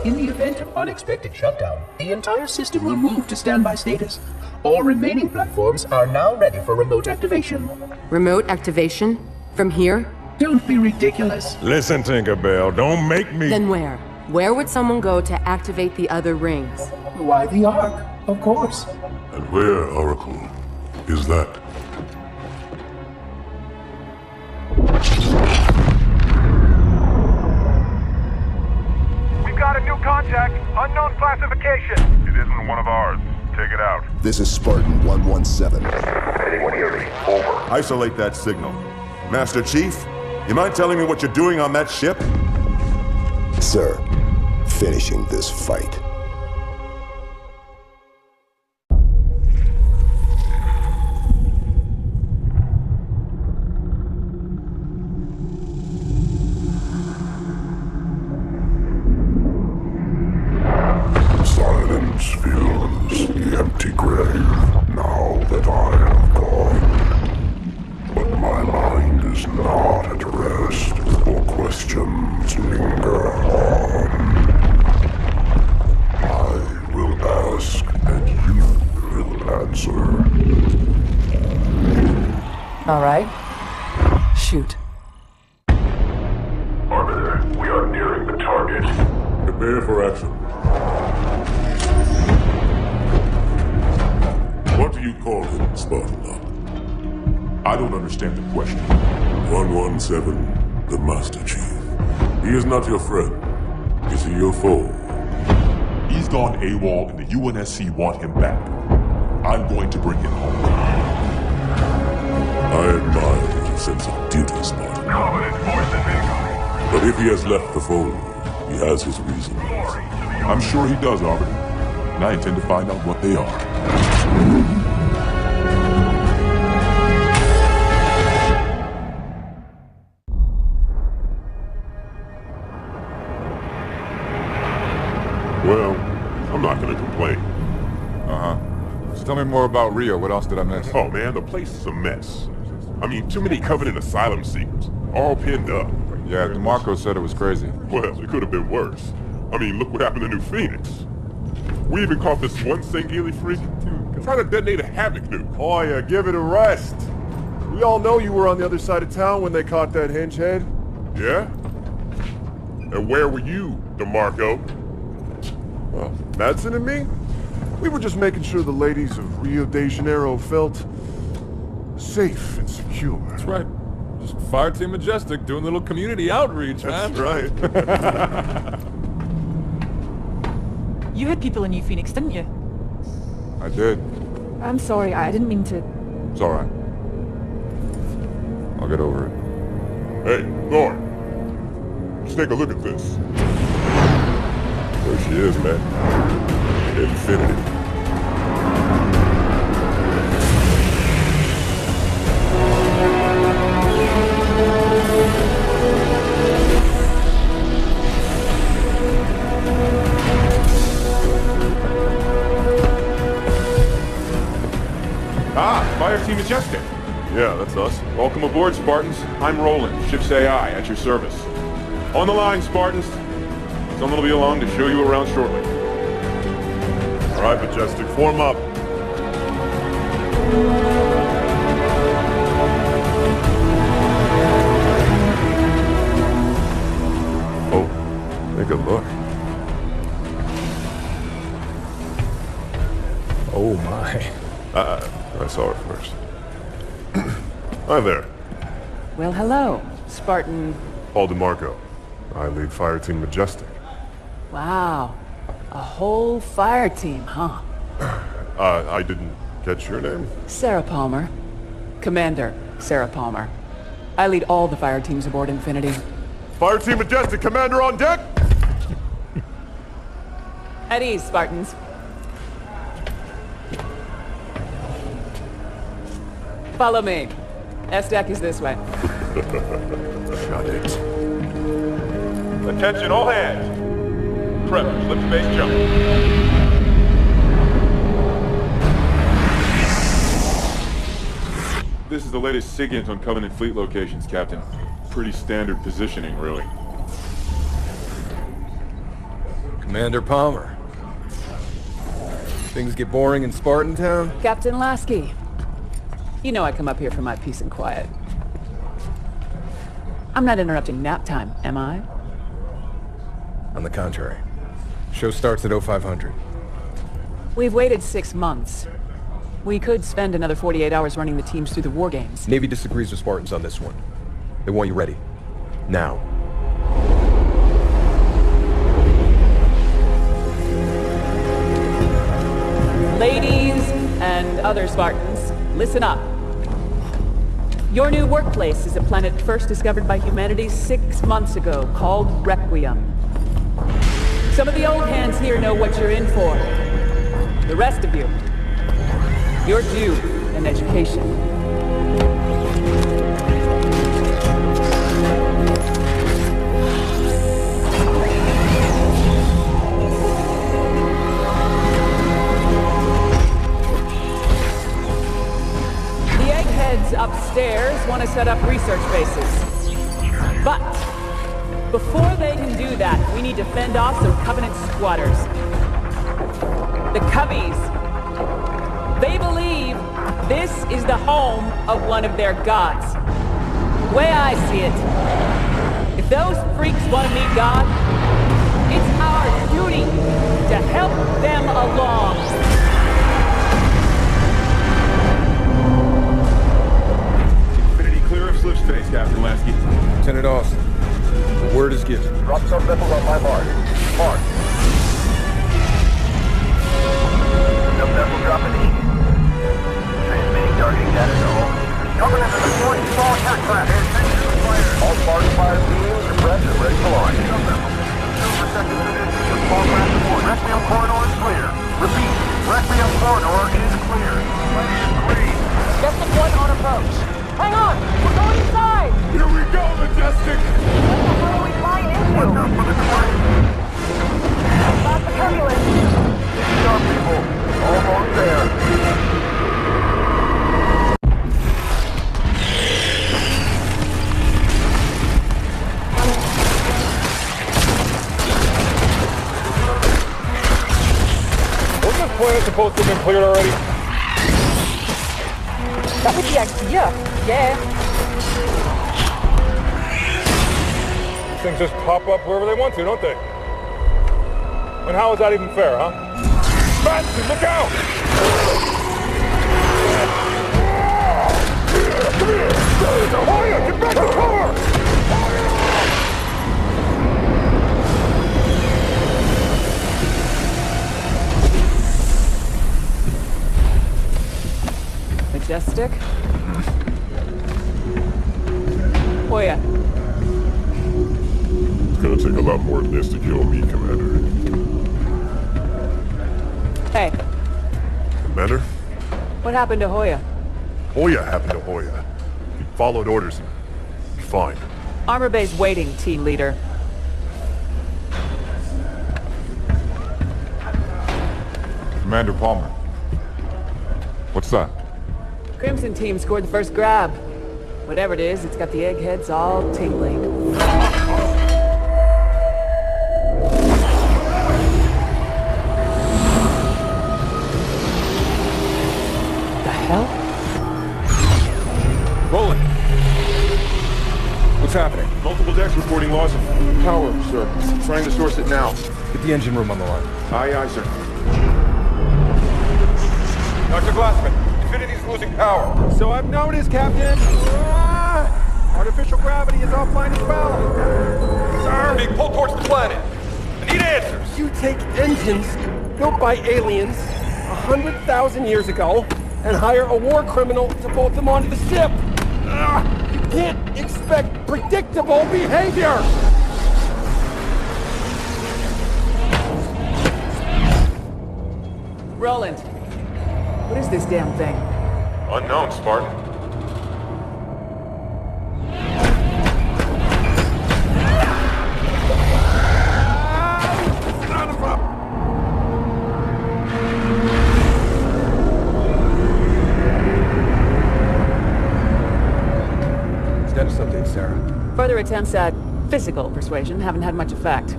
In the event of unexpected shutdown, the entire system will move to standby status. All remaining platforms are now ready for remote activation. Remote activation? From here? Don't be ridiculous. Listen, Tinkerbell, don't make me... Then where? Where would someone go to activate the other rings? Why the Ark, of course. And where, Oracle, is that? We've got a new contact, unknown classification. It isn't one of ours. Take it out. This is Spartan 117. Anyone hear me? Over. Isolate that signal. Master Chief, you mind telling me what you're doing on that ship? Sir, finishing this fight. Silence fills the empty grave now that I have gone. But my mind is not at rest, for questions linger on. I will ask, and you will answer. All right. Shoot. Arbiter, we are nearing the target. Prepare for action. What do you call him, Spartan? I don't understand the question. 117, the Master Chief. He is not your friend. Is he your foe? He's gone AWOL and the UNSC want him back. I'm going to bring him home. I admire your sense of duty, Spartan. But if he has left the fold, he has his reasons. I'm sure he does, Arbiter. And I intend to find out what they are. Well, I'm not gonna complain. So tell me more about Rio. What else did I miss? Oh man, the place is a mess. I mean, too many Covenant asylum seekers, all pinned up. Yeah, DeMarco said it was crazy. Well, it could have been worse. I mean, look what happened to New Phoenix. We even caught this one Sangheili freak trying to detonate a Havoc nuke. Oh yeah, give it a rest. We all know you were on the other side of town when they caught that hinge head. Yeah? And where were you, DeMarco? Well, Madsen and me? We were just making sure the ladies of Rio de Janeiro felt safe and secure. That's right. Just Fireteam Majestic doing a little community outreach, man. That's right. You had people in New Phoenix, didn't you? I did. I'm sorry, I didn't mean to... It's alright. I'll get over it. Hey, Thor. Just take a look at this. There she is, man. Infinity. Ah, Fireteam Majestic. Yeah, that's us. Welcome aboard, Spartans. I'm Roland, ship's AI, at your service. On the line, Spartans. Someone will be along to show you around shortly. All right, Majestic, form up. Oh, take a look. Oh my. I saw it first. Hi there. Well, hello, Spartan. Paul DeMarco. I lead Fireteam Majestic. Wow. A whole fire team, huh? I didn't catch your name. Sarah Palmer. Commander Sarah Palmer. I lead all the fire teams aboard Infinity. Fireteam Majestic, Commander on deck! At ease, Spartans. Follow me. S-Deck is this way. Got it. Attention, all hands. Prep, slip space jump. This is the latest SIGINT on Covenant fleet locations, Captain. Pretty standard positioning, really. Commander Palmer. Things get boring in Spartan Town? Captain Lasky. You know I come up here for my peace and quiet. I'm not interrupting nap time, am I? On the contrary. Show starts at 0500. We've waited 6 months. We could spend another 48 hours running the teams through the war games. Navy disagrees with Spartans on this one. They want you ready. Now. Ladies and other Spartans, listen up. Your new workplace is a planet first discovered by humanity 6 months ago, called Requiem. Some of the old hands here know what you're in for. The rest of you, you're due an education. The eggheads upstairs want to set up research bases. But before they can do that, we need to fend off some Covenant squatters. The Cubbies. They believe this is the home of one of their gods. The way I see it, if those freaks want to meet God, it's our duty to help them along. Infinity clear of slip space, Captain Lasky. Lieutenant Austin. The word is given. Drop some missiles on my mark. Mark. Some vessel dropping heat. Transmitting targeting data to all. Coming into the point, small attack class. All Spartan fire teams are prepped and ready for launch. Some vessel. Protected positions for small class support. Requiem corridor is clear. Repeat. Requiem corridor is clear. Just the one on approach. Hang on! We're going inside! Here we go, Majestic! What are we flying into? Watch out for the climb. Stop the turbulence! Stop, people. Almost there. Wasn't this planet supposed to have been cleared already? That was the idea. Yeah. Things just pop up wherever they want to, don't they? And how is that even fair, huh? Madison, look out! Come here! Hoya, get back to cover! Majestic. Hoya. It's gonna take a lot more than this to kill me, Commander. Hey, Commander? what happened to Hoya? Hoya happened to Hoya. He followed orders and... fine. Armor base waiting, team leader. Commander Palmer. What's that? Crimson team scored the first grab. Whatever it is, it's got the eggheads all tingling. The hell? Roland! What's happening? Multiple decks reporting loss of power, sir. Trying to source it now. Get the engine room on the line. Aye, aye, sir. Dr. Glassman, Infinity's losing power. So I've noticed, Captain. Artificial gravity is offline as well. Sir! Being pulled towards the planet. I need answers. You take engines built by aliens 100,000 years ago and hire a war criminal to bolt them onto the ship. You can't expect predictable behavior. Roland, what is this damn thing? Unknown, Spartan. Status update, Sarah. Further attempts at physical persuasion haven't had much effect.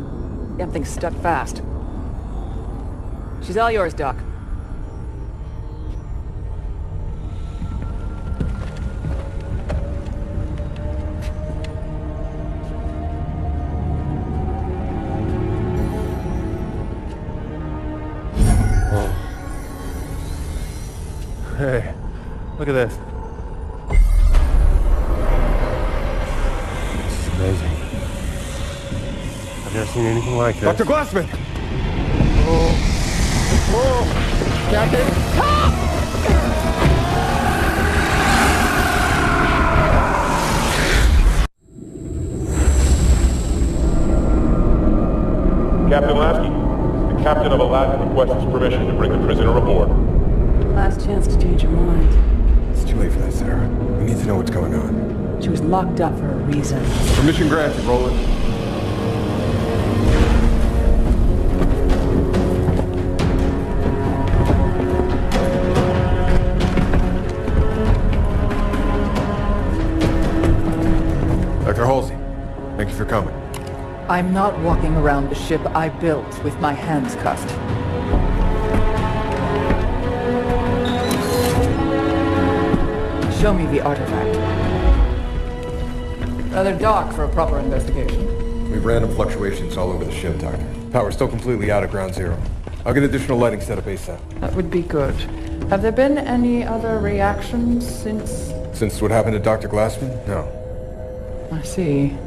Damn thing's stuck fast. She's all yours, Doc. Hey, look at this. This is amazing. I've never seen anything like this. Dr. Glassman! Whoa, Captain! Captain Lasky, the captain of Aladdin requests permission to bring the prisoner aboard. Last chance to change her mind. It's too late for that, Sarah. We need to know what's going on. She was locked up for a reason. Permission granted, Roland. Dr. Halsey, thank you for coming. I'm not walking around the ship I built with my hands cuffed. Show me the artifact. Rather dark for a proper investigation. We have random fluctuations all over the ship, Doctor. Power's still completely out at ground zero. I'll get additional lighting set up ASAP. That would be good. Have there been any other reactions since... Since what happened to Dr. Glassman? No. I see.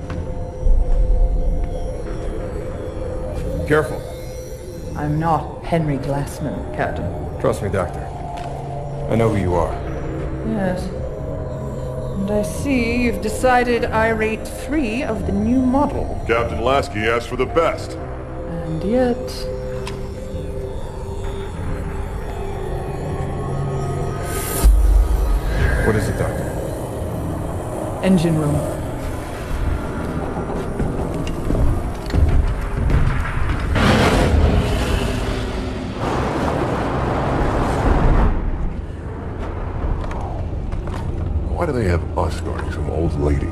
Careful. I'm not Henry Glassman, Captain. Trust me, Doctor. I know who you are. Yes. And I see you've decided I rate 3 of the new model. Captain Lasky asked for the best. And yet... What is it, Doctor? Engine room. Why do they have us guarding some old lady?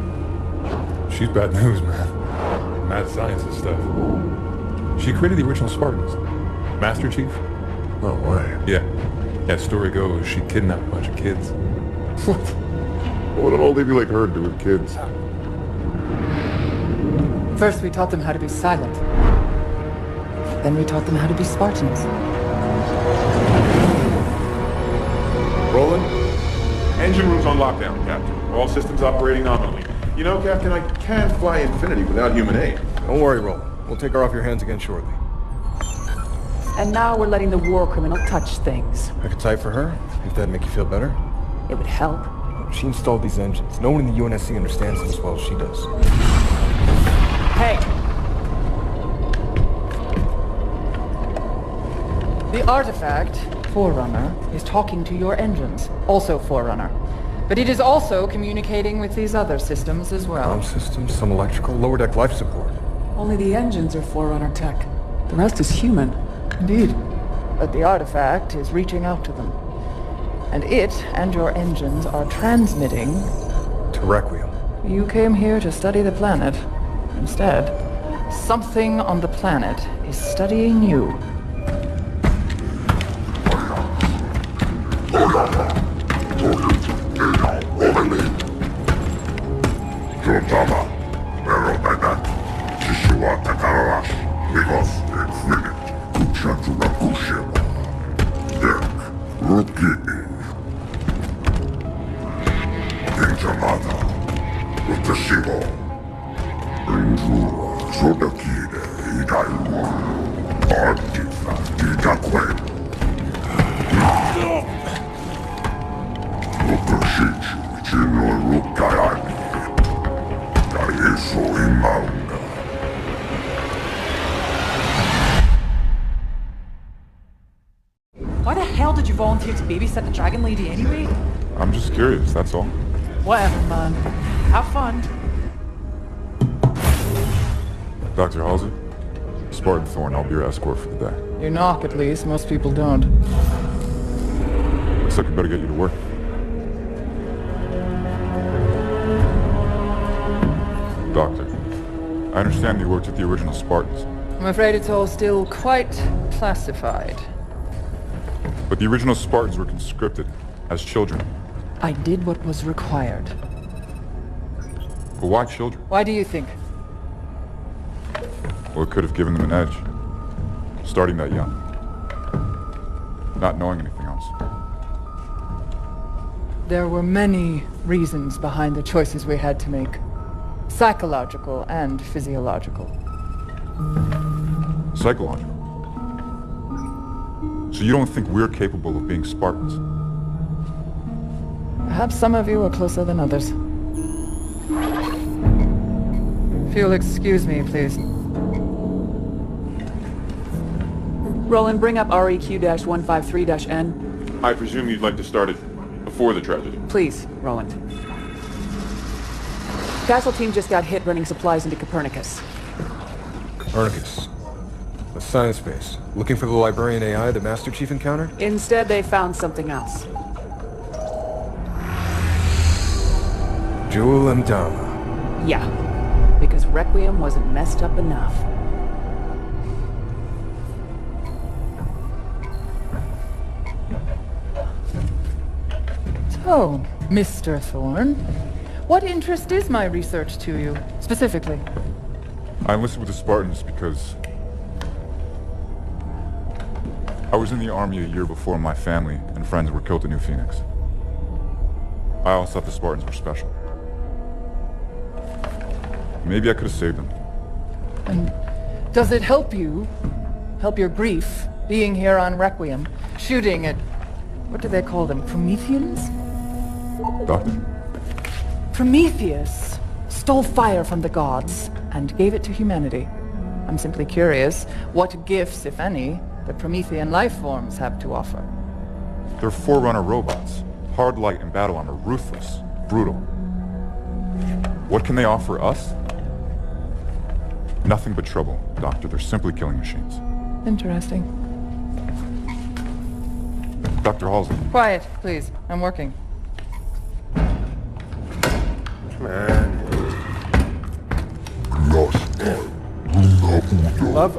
She's bad news, man. Mad scientist stuff. She created the original Spartans. Master Chief? No way. Yeah. That story goes, she kidnapped a bunch of kids. What? What would an old lady like her do with kids? First we taught them how to be silent. Then we taught them how to be Spartans. Roland? Engine room's on lockdown, Captain. All systems operating nominally. You know, Captain, I can't fly Infinity without human aid. Don't worry, Roland. We'll take her off your hands again shortly. And now we're letting the war criminal touch things. I could type for her, if that'd make you feel better. It would help. She installed these engines. No one in the UNSC understands them as well as she does. Hey! The artifact, Forerunner, is talking to your engines. Also Forerunner. But it is also communicating with these other systems as well. Some systems, some electrical, lower deck life support. Only the engines are Forerunner tech. The rest is human. Indeed. But the artifact is reaching out to them. And it and your engines are transmitting... to Requiem. You came here to study the planet. Instead, something on the planet is studying you. Why the hell did you volunteer to babysit the Dragon Lady anyway? I'm just curious, that's all. Whatever, man. Have fun. Dr. Halsey? Spartan Thorn, I'll be your escort for the day. You knock, at least. Most people don't. Looks like we better get you to work. Doctor, I understand you worked with the original Spartans. I'm afraid it's all still quite classified. But the original Spartans were conscripted as children. I did what was required. But why children? Why do you think? Well, it could have given them an edge. Starting that young. Not knowing anything else. There were many reasons behind the choices we had to make. Psychological and physiological. Psychological? So you don't think we're capable of being Spartans? Perhaps some of you are closer than others. If you'll excuse me, please. Roland, bring up REQ-153-N. I presume you'd like to start it before the tragedy. Please, Roland. Castle team just got hit running supplies into Copernicus. Copernicus. The science base. Looking for the librarian AI the Master Chief encountered? Instead, they found something else. Jewel and Dama. Yeah, because Requiem wasn't messed up enough. So, Mr. Thorne, what interest is my research to you, specifically? I enlisted with the Spartans because I was in the army a year before my family and friends were killed at New Phoenix. I always thought the Spartans were special. Maybe I could have saved them. And does it help you, help your grief, being here on Requiem, shooting at, what do they call them, Prometheans? Doctor? Prometheus stole fire from the gods and gave it to humanity. I'm simply curious what gifts, if any, the Promethean life forms have to offer. They're Forerunner robots. Hard light and battle armor, ruthless, brutal. What can they offer us? Nothing but trouble, Doctor. They're simply killing machines. Interesting. Dr. Halsey. Quiet, please. I'm working. Man. Love,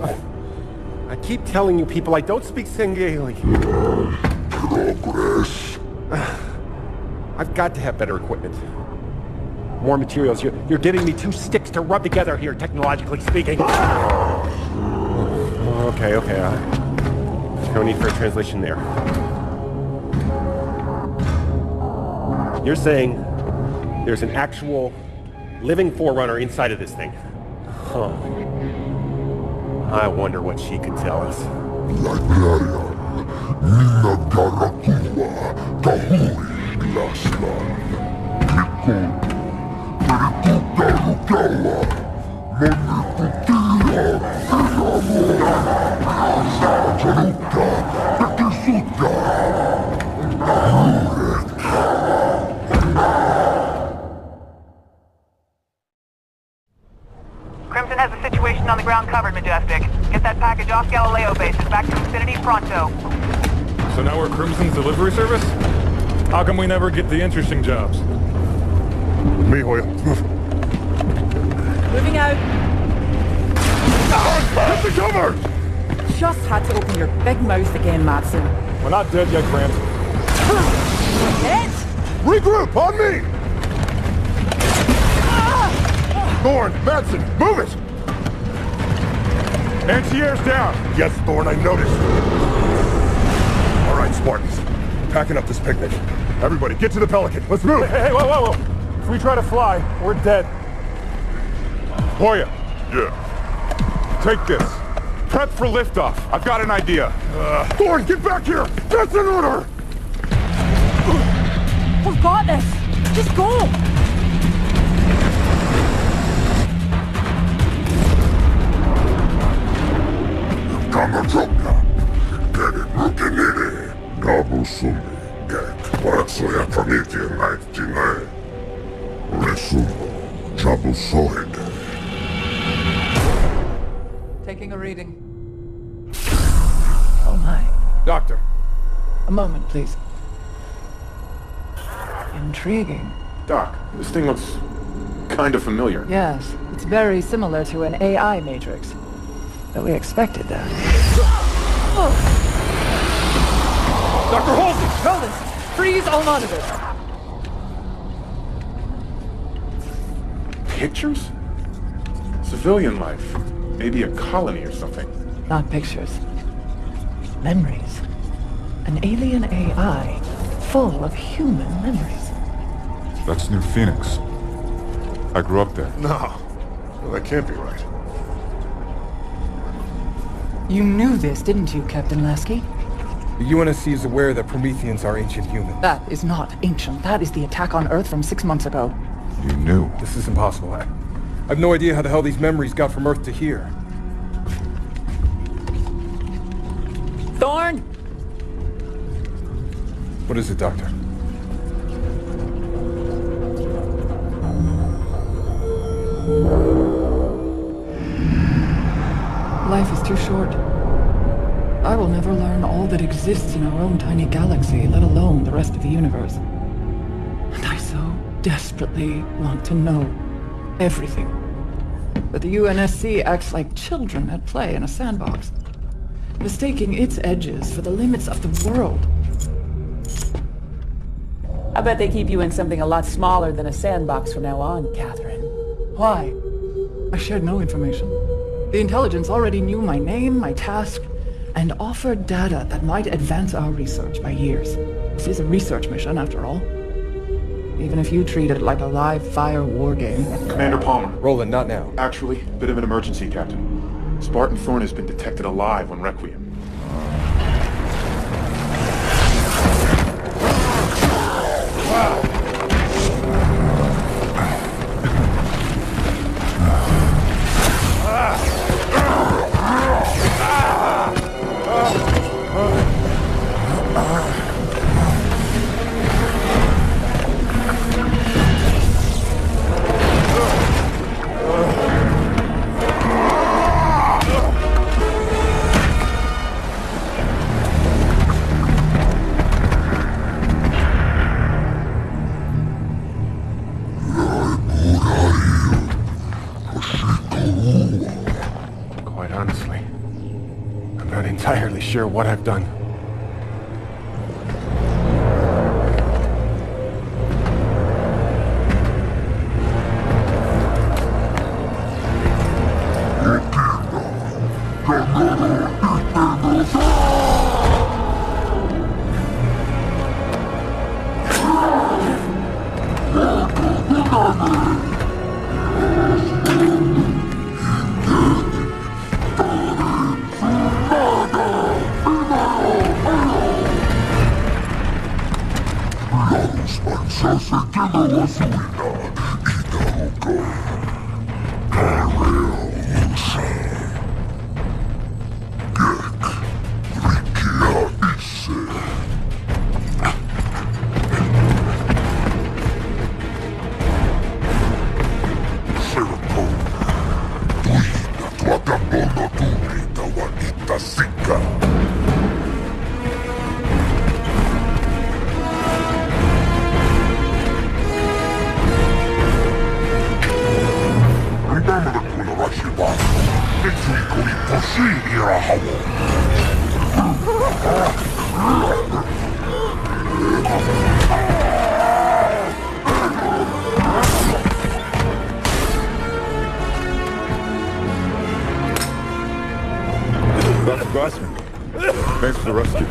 I keep telling you people I don't speak Singhalese. Progress. I've got to have better equipment. More materials. You're giving me two sticks to rub together here, technologically speaking. Okay. No need for a translation there. You're saying There's an actual living forerunner inside of this thing. Huh. I wonder what she could tell us. Crimson has the situation on the ground covered, Majestic. Get that package off Galileo base and back to Infinity pronto. So now we're Crimson's delivery service? How come we never get the interesting jobs? Me, Hoya. Moving out. Get the cover! Just had to open your big mouth again, Madsen. We're not dead yet, Grant. Dead? Regroup, on me! Thorn, Madsen, move it! Anti-air's down! Yes, Thorn, I noticed. All right, Spartans. Packing up this picnic. Everybody, get to the Pelican. Let's move! Hey, whoa. If we try to fly, we're dead. Hoya. Yeah. Take this. Prep for liftoff. I've got an idea. Thorn, get back here! That's an order! We've got this! Just go! Kamatroka, Kere Mukeniri, Gabu Sumi, Get, Watsoya Kamiti, Nightingale, Resumo, Jabu Sohede. Taking a reading. Oh my. Doctor. A moment, please. Intriguing. Doc, this thing looks kind of familiar. Yes, it's very similar to an AI matrix. But we expected that. Dr. Halsey! Roland, freeze all monitors. Pictures? Civilian life. Maybe a colony or something. Not pictures. Memories. An alien AI full of human memories. That's New Phoenix. I grew up there. No, that can't be right. You knew this, didn't you, Captain Lasky? The UNSC is aware that Prometheans are ancient humans. That is not ancient. That is the attack on Earth from 6 months ago. You knew. This is impossible. I have no idea how the hell these memories got from Earth to here. Thorn! What is it, Doctor? Life is too short. I will never learn all that exists in our own tiny galaxy, let alone the rest of the universe. And I so desperately want to know everything. But the UNSC acts like children at play in a sandbox, mistaking its edges for the limits of the world. I bet they keep you in something a lot smaller than a sandbox from now on, Catherine. Why? I shared no information. The intelligence already knew my name, my task, and offered data that might advance our research by years. This is a research mission, after all. Even if you treat it like a live-fire war game. Commander Palmer. Roland, not now. Actually, bit of an emergency, Captain. Spartan Thorn has been detected alive on Requiem. Quite honestly, I'm not entirely sure what I've done. Dr. Glassman, thanks for the rescue.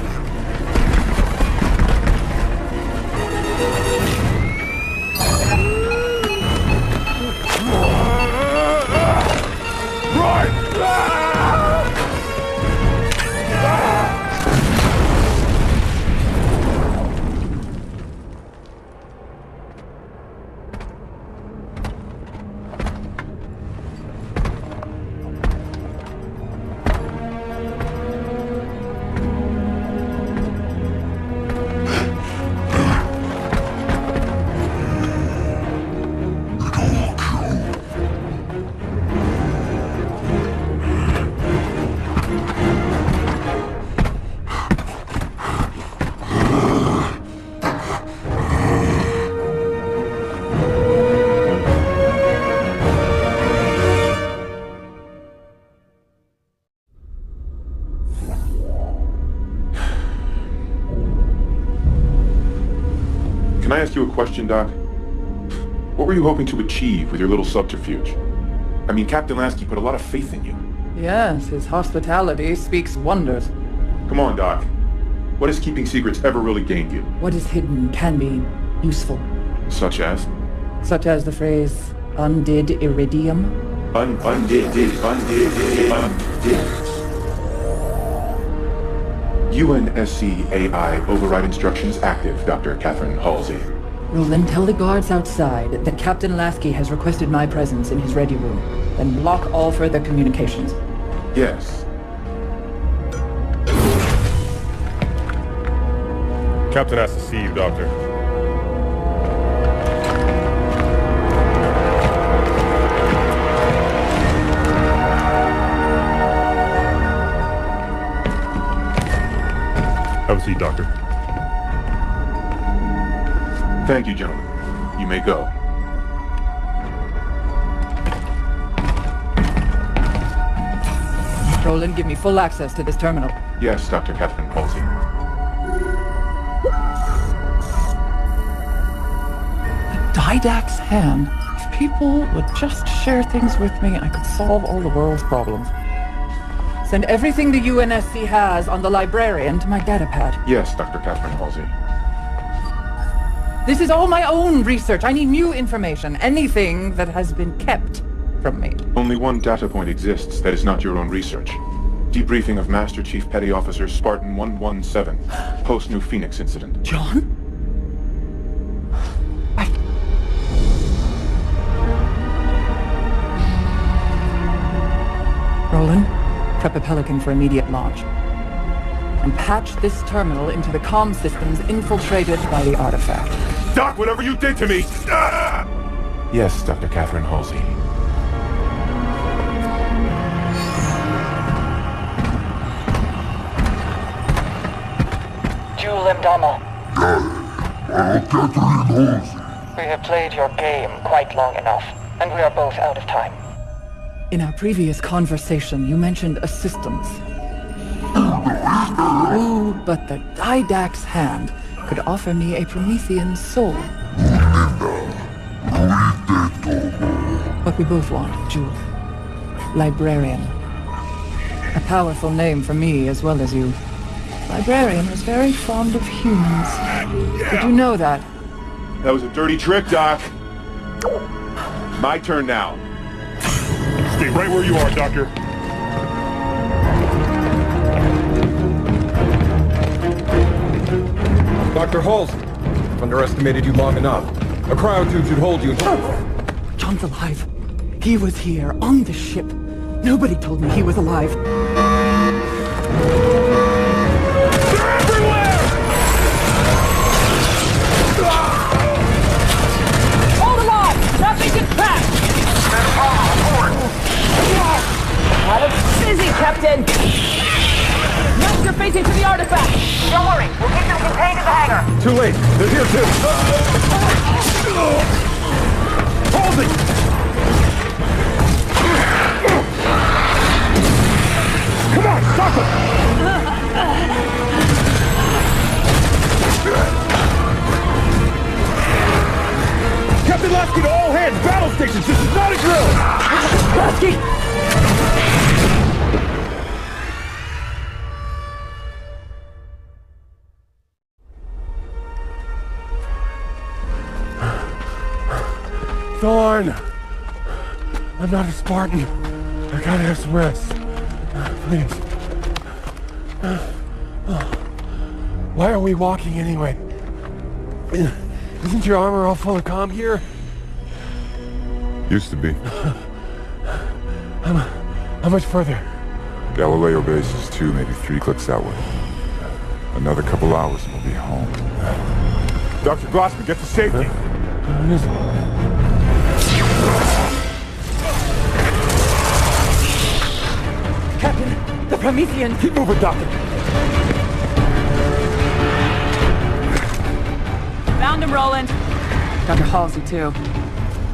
Can I ask you a question, Doc? What were you hoping to achieve with your little subterfuge? I mean, Captain Lasky put a lot of faith in you. Yes, his hospitality speaks wonders. Come on, Doc. What has keeping secrets ever really gained you? What is hidden can be useful. Such as? Such as the phrase, undid iridium. Undid. UNSC AI override instructions active, Dr. Catherine Halsey. Roland, tell the guards outside that Captain Lasky has requested my presence in his ready room. Then block all further communications. Yes. Captain has to see you, Doctor. Have a seat, Doctor. Thank you, gentlemen. You may go. Roland, give me full access to this terminal. Yes, Dr. Catherine Halsey. Didact's hand. If people would just share things with me, I could solve all the world's problems. Send everything the UNSC has on the librarian to my datapad. Yes, Dr. Catherine Halsey. This is all my own research. I need new information. Anything that has been kept from me. Only one data point exists that is not your own research. Debriefing of Master Chief Petty Officer Spartan 117, post-New Phoenix incident. John? Roland, prep a Pelican for immediate launch. And patch this terminal into the comm systems infiltrated by the artifact. Doc, whatever you did to me! Ah! Yes, Dr. Catherine Halsey. Jewel Mdama. Catherine Halsey. We have played your game quite long enough, and we are both out of time. In our previous conversation, you mentioned assistance. Oh, but the Didact's hand could offer me a Promethean soul. What we both want, Jewel. Librarian. A powerful name for me as well as you. Librarian was very fond of humans. Did you know that? That was a dirty trick, Doc. My turn now. Stay right where you are, Doctor. Dr. Halsey, I've underestimated you long enough. A cryotube should hold you until... John's alive. He was here, on the ship. Nobody told me he was alive. Hold them on! Nothing can pass! Not a busy, Captain! Now you're facing to the artifact! Don't worry, we'll keep them contained in the hangar. Too late. They're here too. Hold it! Come on, stop it! Captain Lasky to all hands! Battle stations! This is not a drill! Lasky! Thorn! I'm not a Spartan. I gotta have some rest. Please. Why are we walking anyway? Isn't your armor all full of comm gear? Used to be. How much further? Galileo base is 2, maybe 3 clicks that way. Another couple hours and we'll be home. Dr. Glossman, get to safety! Captain, the Promethean! Keep moving, Doctor! Found him, Roland. Dr. Halsey, too.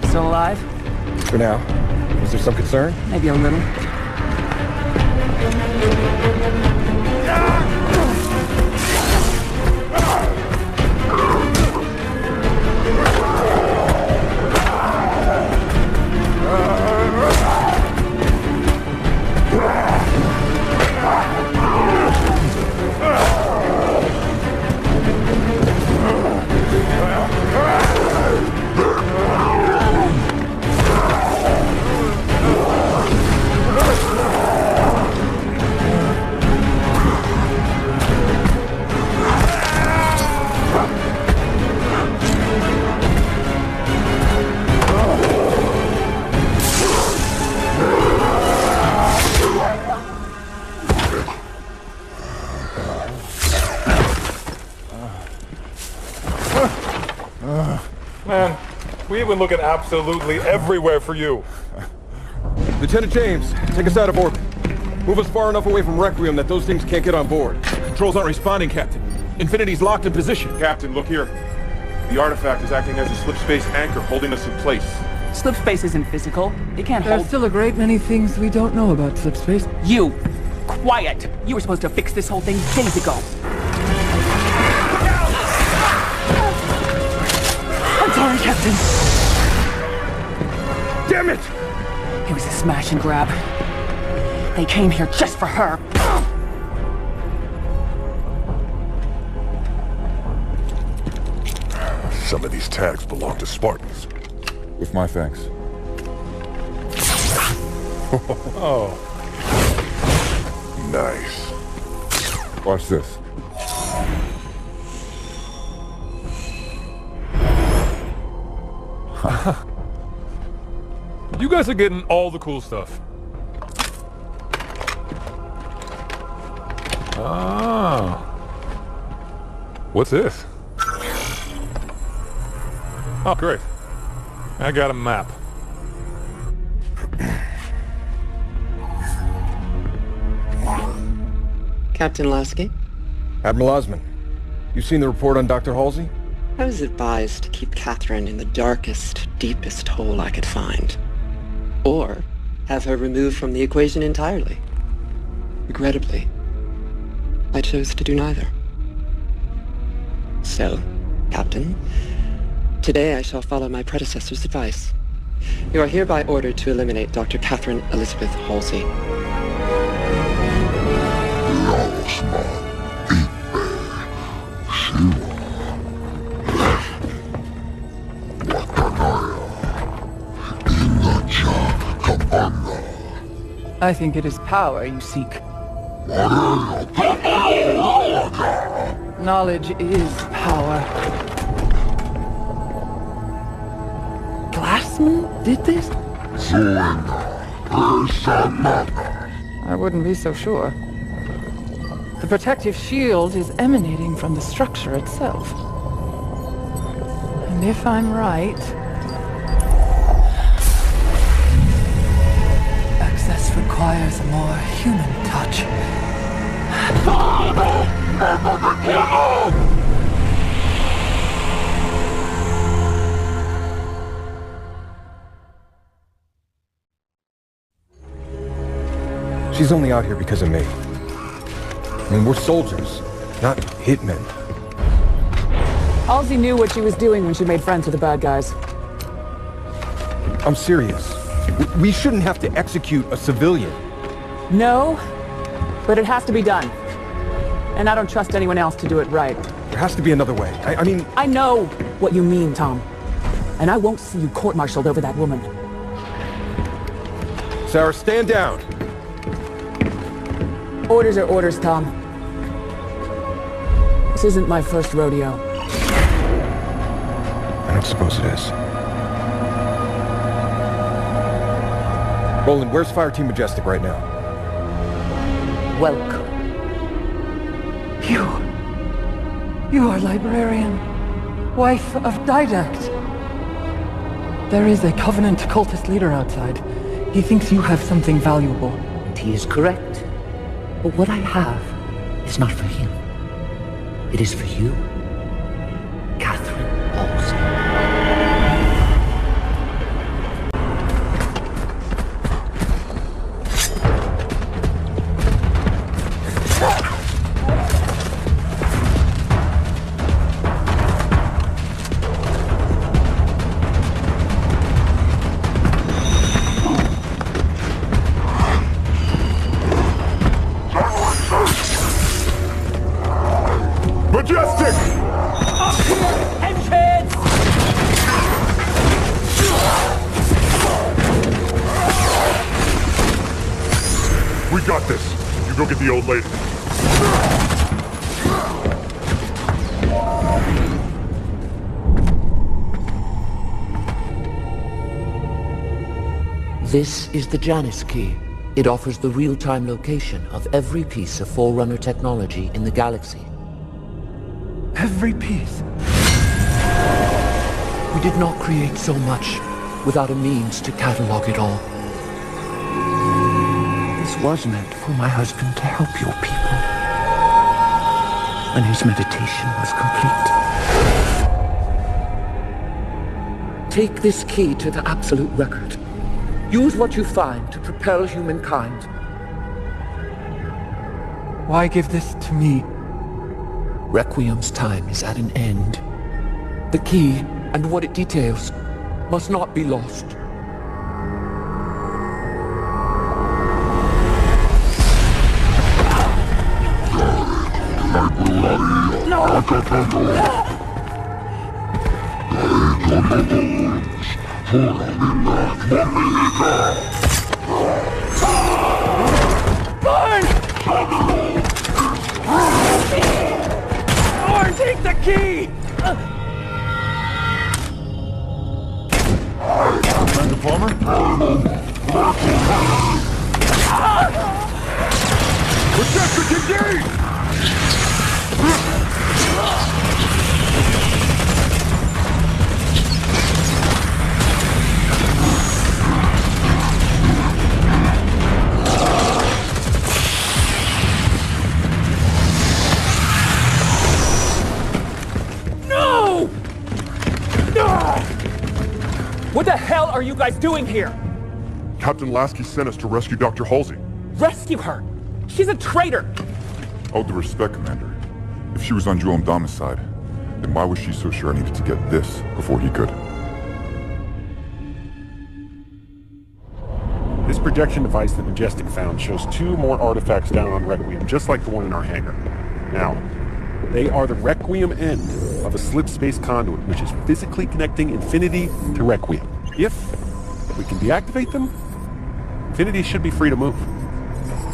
Still alive? For now. Is there some concern? Maybe a little. Man, we've been looking absolutely everywhere for you. Lieutenant James, take us out of orbit. Move us far enough away from Requiem that those things can't get on board. Controls aren't responding, Captain. Infinity's locked in position. Captain, look here. The artifact is acting as a slip-space anchor, holding us in place. Slip space isn't physical. It can't There's hold... still a great many things we don't know about slip space. You! Quiet! You were supposed to fix this whole thing days ago. I'm sorry, Captain. Damn it! It was a smash and grab. They came here just for her. Some of these tags belong to Spartans. With my thanks. Oh. Nice. Watch this. You guys are getting all the cool stuff. Ah. What's this? Oh, great. I got a map. Captain Lasky? Admiral Osman, you seen the report on Dr. Halsey? I was advised to keep Catherine in the darkest, deepest hole I could find. Or have her removed from the equation entirely. Regrettably, I chose to do neither. So, Captain, today I shall follow my predecessor's advice. You are hereby ordered to eliminate Dr. Catherine Elizabeth Halsey. I think it is power you seek. Knowledge is power. Horsemen did this? I wouldn't be so sure. The protective shield is emanating from the structure itself. And if I'm right... access requires a more human touch. She's only out here because of me. I mean, we're soldiers, not hitmen. Halsey knew what she was doing when she made friends with the bad guys. I'm serious. We shouldn't have to execute a civilian. No, but it has to be done. And I don't trust anyone else to do it right. There has to be another way. I mean... I know what you mean, Tom. And I won't see you court-martialed over that woman. Sarah, stand down! Orders are orders, Tom. This isn't my first rodeo. I don't suppose it is. Roland, where's Fire Team Majestic right now? Welcome. You are librarian, wife of Didact. There is a Covenant cultist leader outside. He thinks you have something valuable. And he is correct. But what I have is not for him. It is for you, Catherine Olsen. The old lady. This is the Janus key. It offers the real-time location of every piece of Forerunner technology in the galaxy. Every piece? We did not create so much without a means to catalog it all. This was meant for my husband to help your people. And his meditation was complete. Take this key to the Absolute Record. Use what you find to propel humankind. Why give this to me? Requiem's time is at an end. The key and what it details must not be lost. Or take the key! Commander Palmer? Protestors engage! No! What the hell are you guys doing here? Captain Lasky sent us to rescue Dr. Halsey. Rescue her! She's a traitor! All due respect, Commander. If she was on Joel Mdama's side, then why was she so sure I needed to get this before he could? This projection device that Majestic found shows 2 more artifacts down on Requiem, just like the one in our hangar. Now, they are the Requiem end of a slip-space conduit, which is physically connecting Infinity to Requiem. If we can deactivate them, Infinity should be free to move.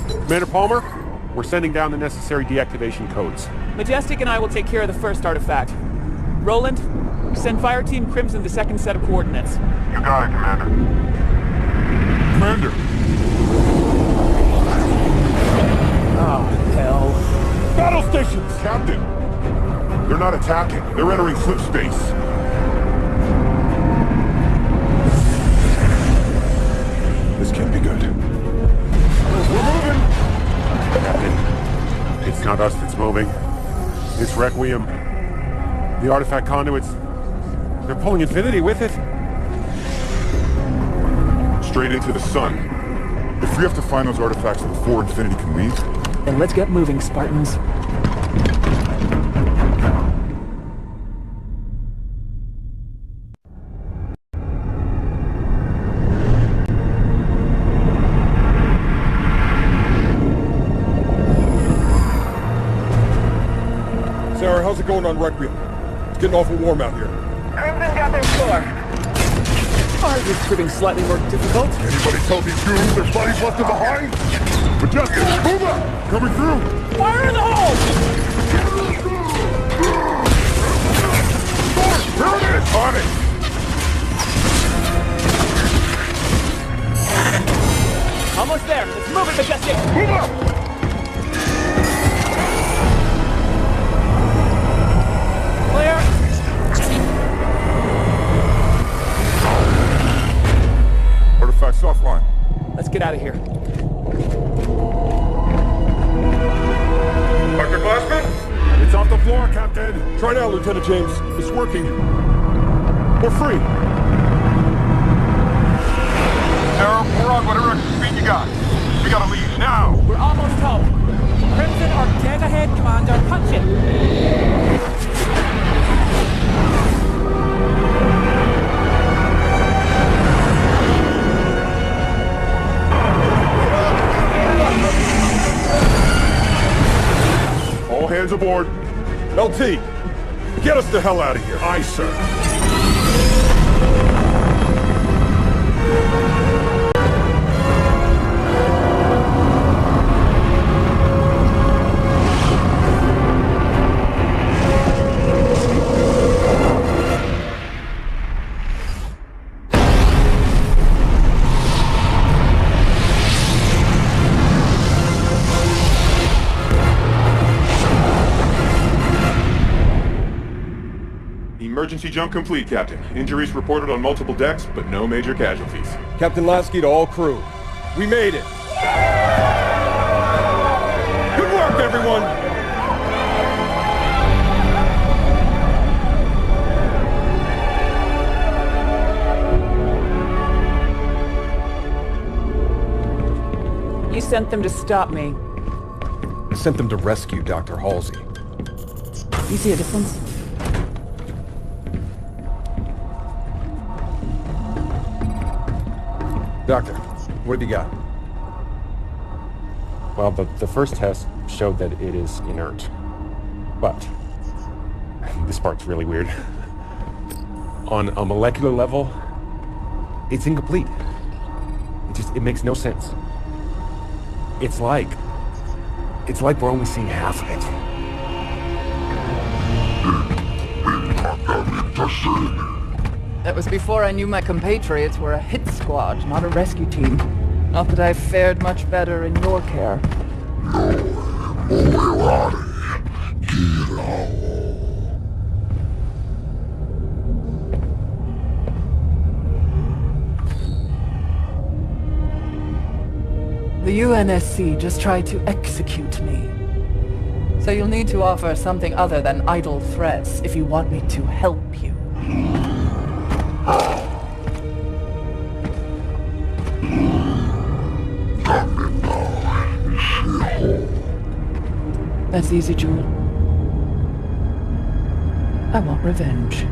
Commander Palmer, we're sending down the necessary deactivation codes. Majestic and I will take care of the first artifact. Roland, Send Fire Team Crimson the second set of coordinates. You got it, Commander. Commander! Oh, hell. Battle stations! Captain! They're not attacking. They're entering slip space. This can't be good. We're moving! Captain, it's not us that's moving. It's Requiem. The artifact conduits. They're pulling Infinity with it. Straight into the sun. If we have to find those artifacts before Infinity can leave... Then let's get moving, Spartans. Sarah, how's it going on Requiem? It's getting awful warm out here. Crimson got their score. Ours is proving slightly more difficult. Anybody tell these goons their buddies left them behind? Majestic, move up! Coming through! Fire in the hole! Here it is! On it! Almost there. Let's move it, Majestic. Move up! Artifacts offline. Let's get out of here. Dr. Glassman? It's off the floor, Captain. Try now, Lieutenant James. It's working. We're free. Sarah, we're on whatever extra speed you got. We gotta leave now. We're almost home. Crimson are dead ahead, Commander. Punch it. All hands aboard. LT, get us the hell out of here. Aye, sir. Emergency jump complete, Captain. Injuries reported on multiple decks, but no major casualties. Captain Lasky to all crew. We made it. Good work, everyone! You sent them to stop me. I sent them to rescue Dr. Halsey. You see a difference? Doctor, what have you got? Well, the first test showed that it is inert. But this part's really weird. On a molecular level, it's incomplete. It makes no sense. It's like we're only seeing half of it. That was before I knew my compatriots were a hit squad, not a rescue team. Not that I've fared much better in your care. The UNSC just tried to execute me. So you'll need to offer something other than idle threats if you want me to help you. That's easy, Jewel. I want revenge.